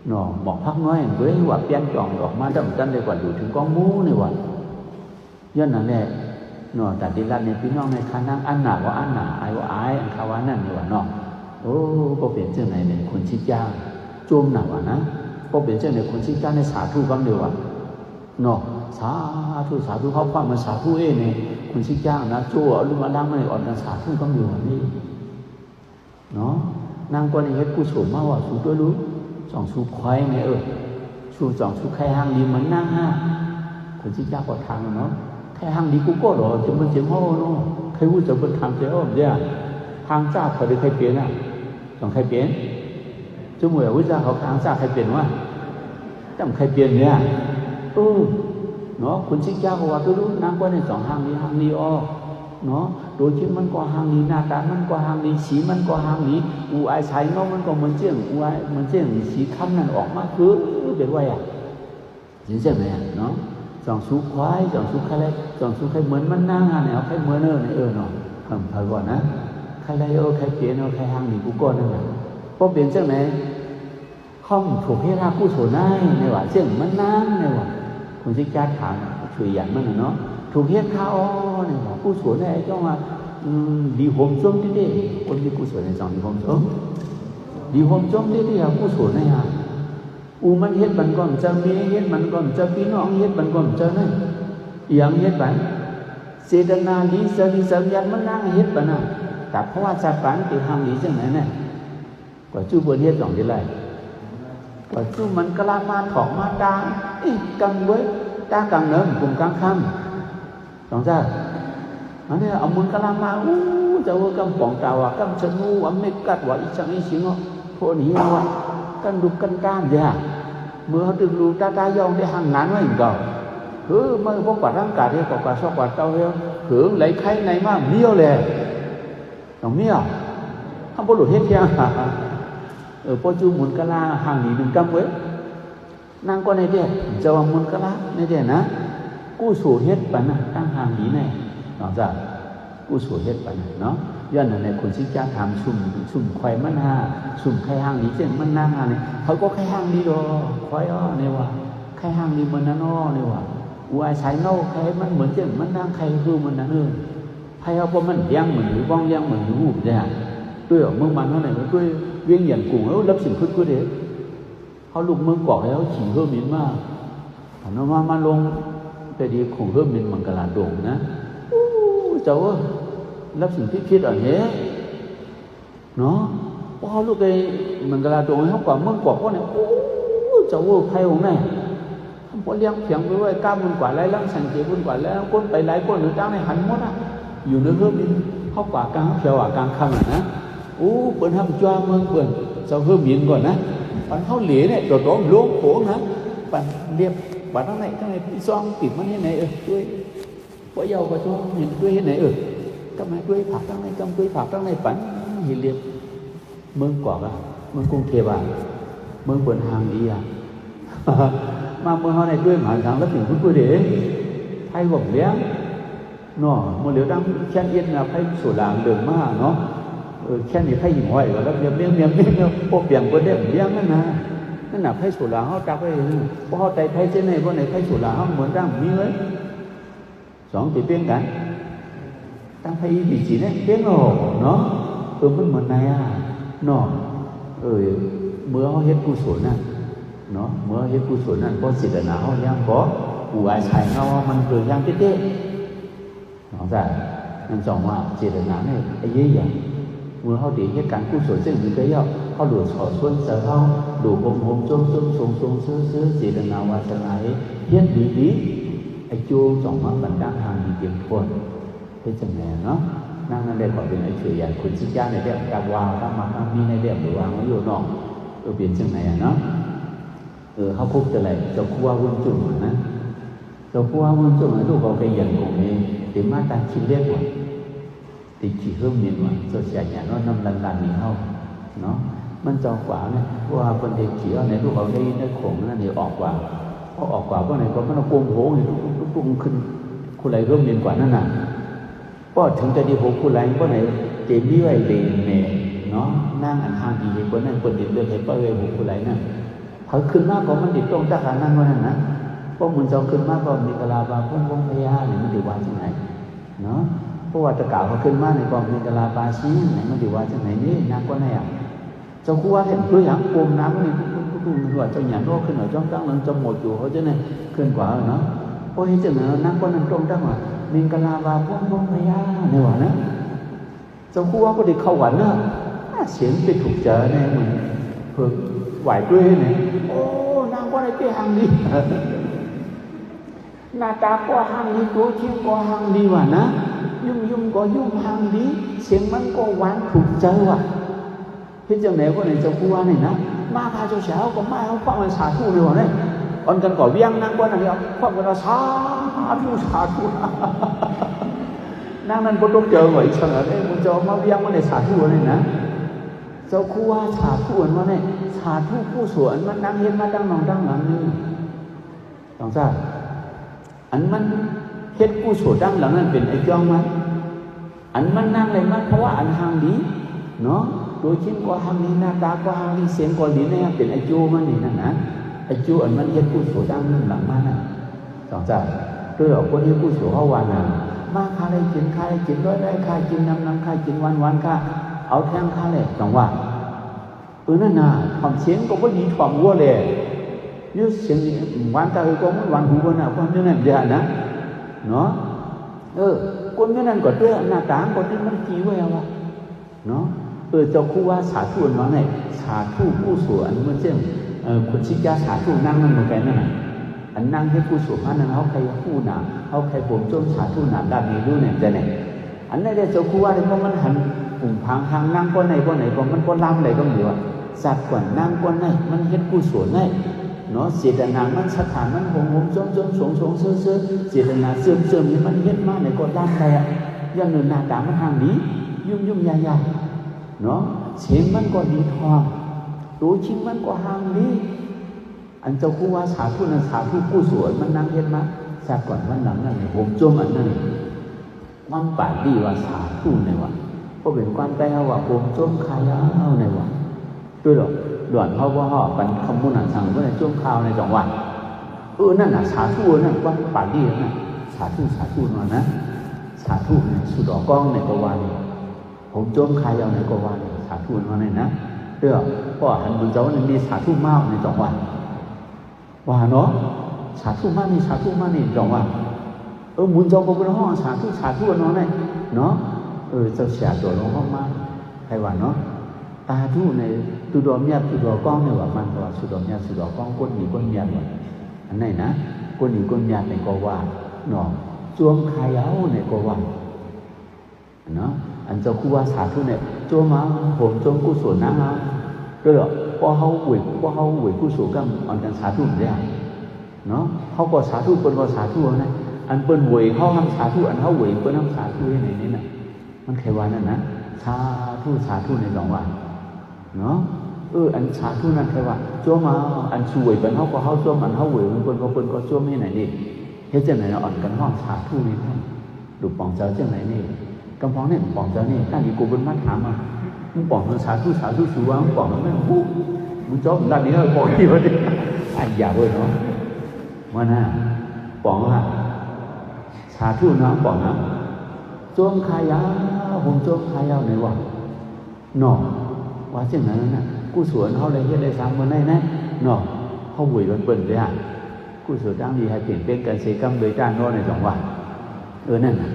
เนาะบอกพักน้อยเว้ยว่าเปลี่ยนจ่องออกมาดำจันเลยกว่าอยู่ถึงกองมูเนี่ยว่าย้อนนั่นแหละเนาะแต่ดีรัตเนี่ยพี่น้องในขานั่งอันหนาว่าอันหนาไอ้ว่าไอ้อันขาวานั่นเนี่ยว่าเนาะ โอ้ก็เป็นเจ้าไหนเนี่ยคนชิดยาจมหนักนะก็เป็นเจ้าไหนคนชิดยาในสาธุบ้างเดียวเนาะสาธุสาธุเขาฟังมาสาธุเนี่ยคนชิดยานะโจ้หรือมาดังไม่อ่อนกันสาธุบ้างเดียวนี่เนาะนางก็ในเฮ็ดกุศลมาว่าสูตัวรู้สองสูควายไงชูสองชูใครห้างดีเหมือนนั่งห้าคนชิดยาก็ทางเนาะใครห้างดีกูก็หรอจะมันเจ็บห้อเนาะใครพูดจะเป็นทางเจ้าเนี่ยทางจ้าเขาได้ใครเปลี่ยนอ่ะต้องใครเปลี่ยนชั่วโมงวิจารเขาทางจ้าใครเปลี่ยนวะต้องใครเปลี่ยนเนี่ยเนาะคุณชิดยาก็ว่าตัวรู้นางก็ในสองห้างนี้อ้อเนาะโดยที่มันก็ห้างนี้หน้าตามันก็ห้างนี้สีมันก็ห้างนี้อูไอใช้เนาะมันก็เหมือนเจียงอูไอเหมือนเจียงสีคำนั่นออกมาคือเป็นว่าอ่ะจริงใช่ไหมเนาะสองสูควายสองสูใครสองสูใครเหมือนมันนั่งอ่ะเนี่ยเอาใครเหมือนเนี่ยเนาะคำพายว่านะใครไรใครเปลี่ยนใครห้างนี้กูก็นั่นแหละเพราะเปลี่ยนจังไหนข้องถูกให้ราผู้โสนายในว่าเจียงมันนั่งในว่าคุณชิดยาถามช่วยยันมันเนาะถูกเฮ็ดข้าวเนี่ยว่าผู้สวนไอ้เจ้าว่าดีโฮมจ้มที่คนที่ผู้สวนในจังดีโฮมจ้มดีโฮมจ้มที่ผู้สวนเนี่ยมันเฮ็ดมันก็จะมีเฮ็ดมันก็จะพี่น้องเฮ็ดมันก็จะนั่นอย่างเฮ็ดบันเจตนาดีสัญญามันนั่งเฮ็ดบันน่ะแต่เพราะว่าจะปันติทำดีจังไหนเนี่ยกว่าจู้บนเฮ็ดสองที่ไรกว่าจู้มันกล้ามาถอกมาตากังไว้ตากังเนิ่มกลุ่มกังคำสองจ้าอันนี้เอามือกลามาจะว่ากำปองตาวกำชนูว่าไม่กัดว่าอีสังอีสิงพวกนี้ว่ากันดูกันก้านเนี่ยเมื่อเขาดึงดูตายองได้ห่างงานไว้อีกก่อนเมื่อพวกกวาดร่างกายที่กวาดซอกกวาดเต้าเหี้ยไหลไข่ในมาเมี่ยวเลยต้องเมี่ยวทำบุรุษเฮ็ดยังพอจูมุนกลาห่างหนีหนึ่งกำเว้ยนางก็ในเด็กจะว่ามุนกลาในเด็กนะกู้สู่เฮ็ดปันนะตั้งห่างหนีแน่นอกจากกู้สู่เฮ็ดปันเนาะย้อนในคนชิดจ้าถามสุ่มควายมันหาสุ่มใครห่างหนีเช่นมันนั่งหาเนี่ยเขาก็ใครห่างดีดอควายเนี่ยว่าใครห่างดีมันนั่นเนี่ยว่าอูไอใช้เน่าใครมันเหมือนเช่นมันนั่งใครคือมันนั่นใครเอาพวกมันยังเหมือนหรือบ้องยังเหมือนหูเนี่ยด้วยเมื่อมันเท่าไหร่ด้วยเวียงอย่างกุ้งแล้วรับสิ่งพึ่งเด็กเขาลุกเมืองกอกแล้วขี่เฮือมินมาถามว่ามาลงแต่ดีของเฮือมินมังกรโด่งนะเจ้ารับสิ่งที่คิดอะไรเนาะพอเขาลูกไอ้มังกรโด่งเขากว่าเมืองกอกว่าเนี่ยเจ้าไพ่ของไหนพอเลี้ยงเพียงไปไว้ก้ามมันกว่าไรแล้วสังเกตมันกว่าแล้วก้นไปไรก้นหรือจ้างในหันมดอยู่ในเฮือมินเขากว่ากลางเขียวกลางคำนะเปิดทำจ้าเมืองเปิดเจ้าเฮือมินก่อนนะปันเขาเหลี่ยเนี่ยตัวโตล้วงโผล่นะปันเรียบปันทั้งไหนพี่ซองปิดมันที่ไหนด้วยพวกเยาวกว่าช่วงเห็นด้วยที่ไหนก็มาด้วยผักทั้งไหนกำด้วยผักทั้งไหนปันเห็นเรียบเมืองกอกเมืองกรุงเทพเมืองเปิดทางดีมาเมืองเขาในด้วยหมาทางแล้วถึงพูดเดี๋ยวไทยบอกเลี้ยงเนาะเมื่อเหลียวตั้งแค่เย็นนะไทยสุรางเดิมมากเนาะแค่นี้ไพ่หิ่งห้อยแล้วเมียพวกเปลี่ยนคนเดียวเลี้ยงนั่นน่ะไพ่สุราเขาจับไปเพราะเขาใจไพ่เช่นไหนเพราะในไพ่สุราเขาเหมือนตั้งมีเลยสองตีเปี้ยงกันตั้งไพ่บีจีเนี่ยเปี้ยงเนาะมันเหมือนไหนเนาะเมื่อเขาเฮ็ดกุศลน่ะเนาะเมื่อเฮ็ดกุศลนั่นเพราะจิตนาเขายังก็อุบายใช้เขามันเกิดยังเต้ๆน้องจ้านั่นสองว่าจิตนาเนี่ยไอ้ยี่อย่างเมื่อเขาดีเหตุการณ์กุศลซึ่งมีก็ย่อเขาหลุดสอดส่วนเสือเขาดูโฮมจมทรงซื้อเจตนาวาสนาเฮียนดีไอ้จูสองมันบรรดาทางดีเพียงคนเป็นจังไงเนาะนั่งนั่นได้ก่อนเป็นไอ้เฉยอย่างคุณชิดย่าในเรื่องการวางทำมาทำมีในเรื่องหรือวางไว้อยู่นอกเป็นจังไงเนาะเขาคุกจะอะไรเจ้าคู่ว่าวุ่นจุ่มนะเจ้าคู่ว่าวุ่นจุ่มลูกเขาไปอย่างของเองถึงมาตาคิดเรียกว่าติดขี่เพิ่มมินว่าโซเชียลอย่างนั้นน้ำลันมีเข้าเนาะมันจอกว่าเนี่ยว่าคนเด็กขี่เอาในลูกเขาได้ขงนั่นนี่ออกกว่าเพราะออกกว่าเพราะไหนก็มันเอาโกงโหงตุ้งขึ้นคู่ไรเพิ่มมินกว่านั่นน่ะก็ถึงจะดีโหคู่ไรเพราะไหนเจมี่ไว้เลยเนี่ยเนาะนั่งอันห่างดีกว่านั่นคนติดเลือดให้ป้าเวหูคู่ไรนั่นเขาขึ้นมากกว่ามันติดตรงตาขานั่งว่านั่นนะเพราะมันจะขึ้นมากกว่ามีกะลาบาพุ่งพยาหรือมันดีว่าที่ไหนเนาะ เพราะว่าตะกล่าวเขาขึ้นมาในกองเมกลาปาชีไหนมันดีว่าจะไหนนี่น้ำก็ไหนอ่ะเจ้าคู่ว่าเห็นตัวอย่างกลมน้ำนี่ทุกๆหัวเจ้าหยาดโลขึ้นหน่อยจ้องตั้งนั้นจะหมดอยู่เขาจะเนี่ยขึ้นกว่าเนาะเพราะที่จะเนี่ยน้ำก็นั่งตรงตั้งว่าเมกลาปาพวกพวกพยาเนี่ยว่านะเจ้าคู่ว่าก็ได้เข้าหวานเนาะเสียงไปถูกเจอเนี่ยมันเพิ่งไหวด้วยเนี่ยโอ้น้ำก็ได้ไปหังดีหน้าตาก็หังดีตัวเชี่ยงก็หังดีว่ะนะยุ่มก็ยุ่มหังดีเสียงมันก็หวานถูกใจว่ะพี่เจ้าไหนก็ไหนเจ้าคู่ว่าเนี่ยนะมาพาเจ้าเช้าก็มาเขาฟังมันสาธุเลยว่ะเนี่ยอันกันก่อเวียงนั่งก็นั่งเอาฟังกันเราสาธุนั่งนั้นก็ต้องเจอไว้เฉยเลยมันจะมาเวียงมันในสาธุเลยนะเจ้าคู่ว่าสาธุอันว่าเนี่ยสาธุผู้สวนมันนั่งเห็นมาตั้งนองตั้งหลังนี่ต้องทราบอันมันเฮ็ดผู้สวนตั้งหลังนั้นเป็นไอ้จ้องมันอันมันนั่งเลยมันเพราะว่าอันห่างดีเนาะโดยชิ้นก็ห่างดีหน้าตาก็ห่างดีเสียงก็ดีเนี่ยเป็นไอ้จูมันนี่นั่นนะไอ้จูอันมันเฮ็ดผู้สวนตั้งหลังมันน่ะต้องทราบด้วยหรอกคนที่ผู้สวนเขาวานามาค่าได้กินร้อยได้ค่ากินน้ำค่ากินวันค่าเอาแทงค่าเลยต้องว่านั่นน่ะความเสียงก็ไม่ดีถ่วงวัวเลยยืดเสียงวันตาก็มันวันหูวันน่ะความนี้นั่นเดียวนะเนาะคนนี้นั่นก็เตื้อหน้าตาคนนี้มันจีไว้เอาเนาะเจ้าคู่ว่าสาธุน้องเนี่ยสาธุผู้สวนมันเช่นคนชิกาสาธุนั่งนั่นเหมือนกันนั่นน่ะอันนั่งให้ผู้สวนนั่นเขาใครผู้หนาเขาใครผมจมสาธุหนาด้านนี้รู้เนี่ยจะเนี่ยอันนี้เจ้าคู่ว่าเนี่ยเพราะมันหันกลุ่มพังทางนั่งก้นไหนก็มันก็ล้ำเลยก็เหลือสัตว์กว่านั่งก้นไหนมันเฮ็ดกุศลไหนเนาะเจตนามันสถานมันหงจมสงเสื้อเจตนาเสื่อมนี่มันเฮ็ดมากในก็ล้ำเลยอ่ะอย่างหนึ่งหน้าตามันทางนี้ยุ่มยาเนาะเสียงมันก็ดีทองรู้ชิ้นมันก็ห่างนี้อันเจ้าคู่ว่าสาธุนั้นสาธุกุศลมันนั่งเฮ็ดมาสัตว์ก่อนมันหลังนั่นหงจมอันนั้นความป่าดีว่าสาธุในวันก็เป็นความใจว่าผมจ้มขายเอาในวันด้วยหรอกหล่อนเขาว่าห่อกันคำมุ่นหันสั่งว่าในจ้มข้าวในจังหวัดนั่นน่ะสาธุนั่นความป่าดีนั่นสาธุนั่นนะสาธุในสุดอกก้องในกวานี่ผมจ้มขายเอาในกวานี่สาธุนั่นเลยนะเรื่องเพราะหันบุญเจ้าเนี่ยมีสาธุมากในจังหวัดว่าเนาะสาธุมากนี่สาธุมากนี่จังหวัดบุญเจ้าก็เป็นห้องสาธุน้องเนี่ยเนาะเจ้าเสียตัวลงห้องมาใครว่าเนาะตาทูในตุดอมยาตุดอก้องเนี่ยว่ามันว่าสุดอมยาสุดอก้องก้นหนีก้นยาว่าอันไหนนะก้นหนีก้นยาในก็ว่าเนาะจวมขายเอาในก็ว่าเนาะอันเจ้าคู่ว่าสาธุเนี่ยจวมมาผมจวมกุศลนะฮะด้วยหรอพอเขาหวยกุศลกันอันกันสาธุเนี่ยเนาะเขาก็สาธุเป็นก็สาธุนะอันเป็นหวยเขาทำสาธุอันเขาหวยเป็นทำสาธุให้ไหนนี่น่ะมันใครว่านั่นนะสาธุในสองวันเนาะอันสาธุนั่นใครว่าจ้วมาอันช่วยเป็นเขาก็เขาจ้วมอันเขาหวยมันเป็นก็จ้วมให้ไหนนี่เฮ็ดจังไหนอ่อนกันห้องสาธุนี่ท่านดูปองเจ้าจังไหนนี่กำพองเนี่ยปองเจ้านี่ท่านอยู่กูเป็นมัดถามมามึงปองสาธุสูว่ามึงปองมันไม่ฮู้มึงจ้วมด้านนี้ปองที่ว่าดิอันอย่าเว้ยเนาะว่าน่ะปองอ่ะสาธุน้องปองนะจ้วมขายาผมจ้วมขายาในวัดเนาะว่าเช่นนั้นน่ะกู้สวนเขาเลยเฮ็ดได้3มื้อได้นะเนาะเขาหวยเปิ้นเลยฮะกู้สวนตั้งดีให้เปลี่ยนเป็นกันเสกรรมโดยจ้างน้อในจังหวัดนั่นน่ะ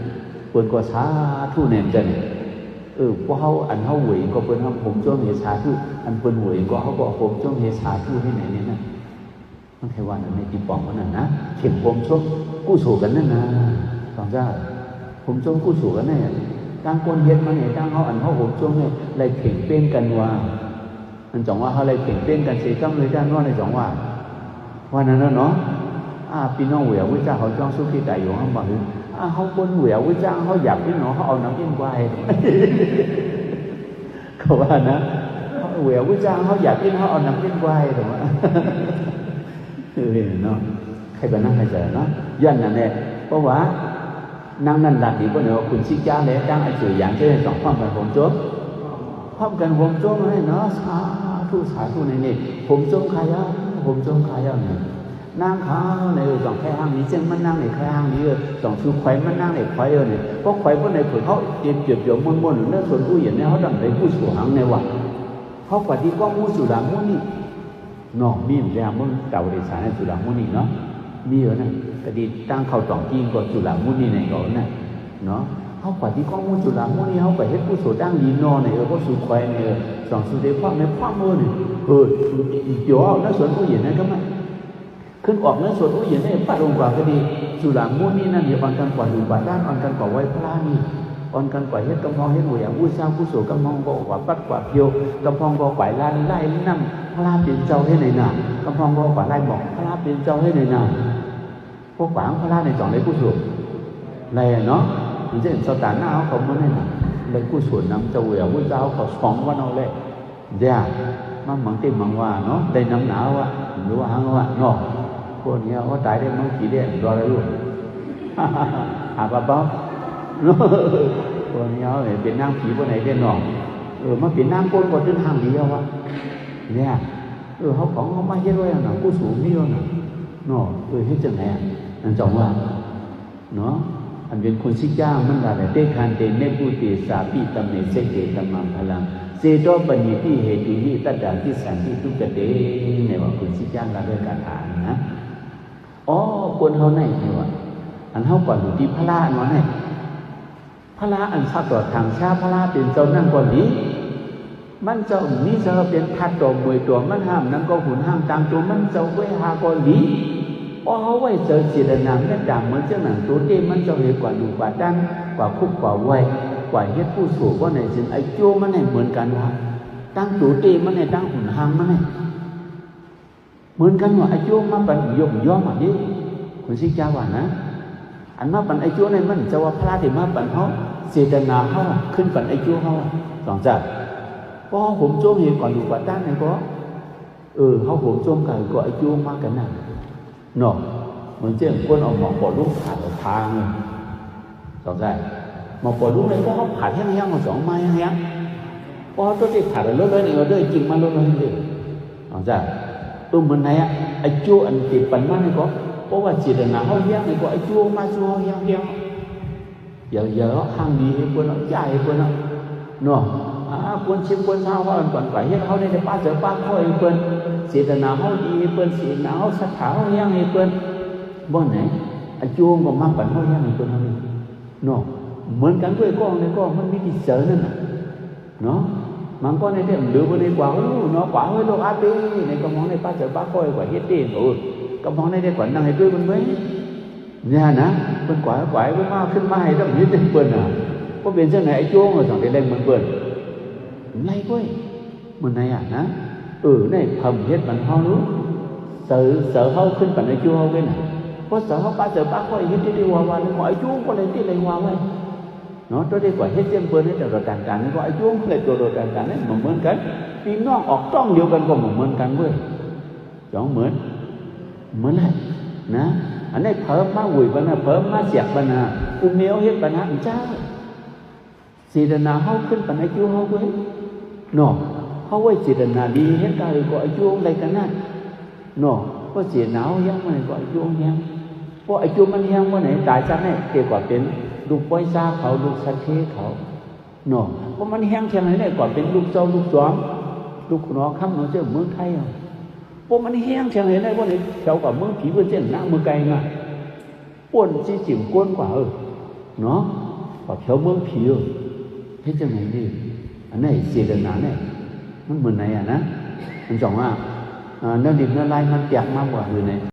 เปิ้นก็สาธุแน่นจังพวกเขาอันเขาหวยก็เปิ้นทำผมจ้วมเฮ็ดสาธุอันเปิ้นหวยก็เขาก็ผมจ้วมเฮ็ดสาธุที่ไหนนี่น่ะมันใครว่าในที่ปองมันน่ะนะเข็มผมจ้วมกู้สวนกันนั่นน่ะต้องจ้าผมจ้วมกู้สวนกันแน่ตั้งคนเฮ็ดมาเนี่ยตั้งเขาอันเขาผมจ้วมเนี่ยเลยเข่งเป็นกันว่ามันจังว่าเขาเลยเข่งเป็นกันเสียกำเลยด้านว่าในจังว่านั้นเนาะพี่น้องเหวี่ยงวิจารเขาจ้องสุขีใจอยู่เขาบอกเขาบนเหวี่ยงวิจารเขาอยากพี่น้องเขาเอาน้ำจิ้มไว้เขาว่านะเหวี่ยงวิจารเขาอยากพี่น้องเขาเอาน้ำจิ้มไว้ถูกไหมเนาะใครเป็นนั่งใครเจอเนาะย้อนอย่างนี้เพราะว่านั่งนั่นหลับดีก็เนาะคุณชิจ้าเลยตั้งไอ้สื่ออย่างเช่นสองความกันผมโจ๊กความกันผมโจ๊กเลยเนาะสาธุในนี่ผมโจ๊กขายาเนี่ย นั่งเขาในสองแค่ห้างนี้เจ้ามันนั่งในแค่ห้างนี้สองคือไข่มันนั่งในไข่เนี่ยเพราะไข่พวกในผืนเขาเจ็บๆม้วนๆหรือเนื้อส่วนผู้หญิงเนี่ยเขาดังในผู้สู่หางในวัดเขาปฏิก็มูสุรามุนีเนาะมีเหมือนกันมึงเก่าเดชาในสุรามุนีเนาะมีเหรอนะแต่ดีตั้งเขาต่องจีนก็สุรามุนีในก่อนนะเนาะเขาปฏิก็มูสุรามุนีเขาไปให้ผู้สู่ดังดีนอนในเขาสู่ไข่ในสองสู่เดพ่อในพ่อมือเนี่ยเดี๋ยวเอาเนื้อส่วนผู้หญิงนั่นก็ไม่ขึ้นออกเนื้อส่วนผู้หญิงได้ปัดลงกว่าก็ดีสุรามุนีนั่นเนี่ยอ่อนกันกว่าหนึ่งบาทด้านอ่อนกันกว่าไว้พระนี่อ่อนกันกว่าเฮ็ดกำพองเฮ็ดหัวอย่างผู้เศร้าผู้โศกกำพองก็กว่าปัดกว่าเพียวกำพองก็กว่าไล่น้ำพระเป็นเจ้าให้ในหน้ากำพองก็กว่าไล่บอกพระเป็นเจ้าให้ในหน้าพวกขวางพระในสองในผู้โศกอะไรเนาะมันจะเห็นสตาร์หน้าเขาไม่ได้หนักเลยผู้โศกนำเจ้าเหวี่ยงผู้เจ้าเขาสองวันเอาเลยเดี๋ยวมันมังที่มังว่าเนาะได้น้ำหนาวอ่ะหรือว่าหางว่าเนาะพวกนี้เขาตายได้มั้งกี่เดือนรออะไรลูกหาปะเป้าพวกนี้เขาเป็นนางผีพวกไหนได้หนอมันเป็นนางก้นกว่าจนห่างเดียววะเนี่ยเขาของเขาไม่เยอะเลยนะผู้สูงนี่นะเนาะให้จังไหนนั่นจงว่าเนาะอันเป็นคนสิจ้ามันอะไรเตคันเตเนปุติสาปิตเมเสเกตมังพลังเซโตปณิทิเหตุนิตัดดาทิสันติทุกเดในว่าคนสิจ้าละด้วยการอ่านนะอ๋อคนเขาไหนเนี่ยว่าอันเขาก่อนอยู่ที่พระราชนั่นไงพระราอันสัตว์ต่อทางชาพระราเป็นเจ้านั่งก่อนนี้มันเจ้านี้เจ้าเป็นทัดตัวมวยตัวมันห้ามนั่งก็หุ่นห้ามตามตัวมันเจ้าไว้หาก่อนนี้อ๋อเขาไว้เจอจิตนามนั่นด่างเหมือนเจ้าหนังตัวเต้มันเจ้าเหตุกว่าดูกว่าด้านกว่าคุกกว่าไว้กว่าเฮ็ดผู้สูบว่าในสิ่งไอ้โจมันเนี่ยเหมือนกันว่าตั้งตัวเต้มันเนี่ยตั้งหุ่นห้างมันเนี่ยเหมือนกันว่าไอ้โจมาเป็นย่อมแบบนี้คุณสิจ้าว่านะอันมาปันไอจัวในมันจะว่าพระที่มาปันเขาเจตนาเขาขึ้นปันไอจัวเขาสองจัดพอผมโจมเห็นก่อนอยู่ปัดด้านไหนก็เขาผมโจมกันก็ไอจัวมากันนั่นเนาะเหมือนเจ้าคนเอาหมอกปอดลูกผ่าทางสองจัดหมอกปอดลูกเลยก็เขาผ่าแห้งๆมาสองไม้แห้งพอตัวที่ผ่าเลยเลยนี่ก็ด้วยจริงมาเลยเลยสองจัดตัวเหมือนไหนอะไอจัวอันติดปันมานี่ก็เพราะว่าจิตนาเขาเลี้ยงในก็ไอ้จัวมาจัวเลี้ยงเยอะๆห้างดีให้คนเอาใจให้คนเอาเนาะคนชิมคนเศร้าเขาก่อนไปให้เขาได้ป้าเจอป้าเขาให้คนจิตนาเขาดีให้คนจิตนาเขาสัทธาเขาเลี้ยงให้คนบ่ไหนไอ้จัวก็มาปั่นเขาเลี้ยงให้คนเนาะเหมือนกันด้วยก้องในก้องมันมีที่เสรินั่นน่ะเนาะมันก็ในเรื่องหรือว่าในกว่าเนาะกว่าให้โลกอาตีในกระมองในป้าเจอป้าเขาให้กว่าเฮ็ดดีกำพองในได้ก่อนนั่งให้ด้วยมันไว้เนี่ยนะมันกว่ามันมาขึ้นมาให้ต้องยึดเป็นเปิ้ลอ่ะก็เป็นเช่นไหนไอ้โจ้งเราสั่งได้แรงมันเปิ้ลไงก้อยมันไหนอ่ะนะในทำเฮ็ดมันเขารู้sợเขาขึ้นปั่นไอ้โจ้เขาไว้น่ะเพราะsợเขาป้าเจอป้าเขาเฮ็ดที่ว่าเลยไอ้โจ้งก็เลยที่เลยว่าไว้เนาะตัวได้กว่าเฮ็ดเช่นเปิ้ลนี่แต่เราต่างกันก็ไอ้โจ้งเลยตัวเราต่างกันนี่เหมือนกันพี่น้องออกต้องเดียวกันก็เหมือนกันเว้ยสองเหมือนไรนะอันนี้เพิ่มมาหุ่ยปัญหาเพิ่มมาเสียบปัญหาอุเมียวเฮ็ดปัญหาจ้าจิตนาเขาขึ้นปัญหาจิ้วเขาไว้เนาะเขาไว้จิตนาดีเฮ็ดกายก็ไอ้จิ้วอะไรกันนั่นเนาะเพราะเสียหนาวยังมันก็ไอ้จิ้วยังเพราะไอ้จิ้วมันยังวันไหนตายจากไหนเกี่ยวกับเป็นลูกป้อยซาเขาลูกสัตว์เทเขาเนาะเพราะมันแห้งแข็งไหนได้กว่าเป็นลูกเจ้าลูกสวมลูกน้องข้ามเราเจอเมืองไทยพวกมันแห้งเชียงเลยได้ว่าเนี่ยแถวกับเมืองผีเมืองเจ้าหน้าเมืองไกลมาป่วนจีจิ๋วก้นกว่าเนาะกับแถวเมืองผีเฮ้ยจังไหนดิอันนี้เสียดหนาเนี่ยมันเหมือนไหนอ่ะนะมันสองว่าเนื้อดิบเนื้อลายมันแตกมากกว่าอยู่ไหน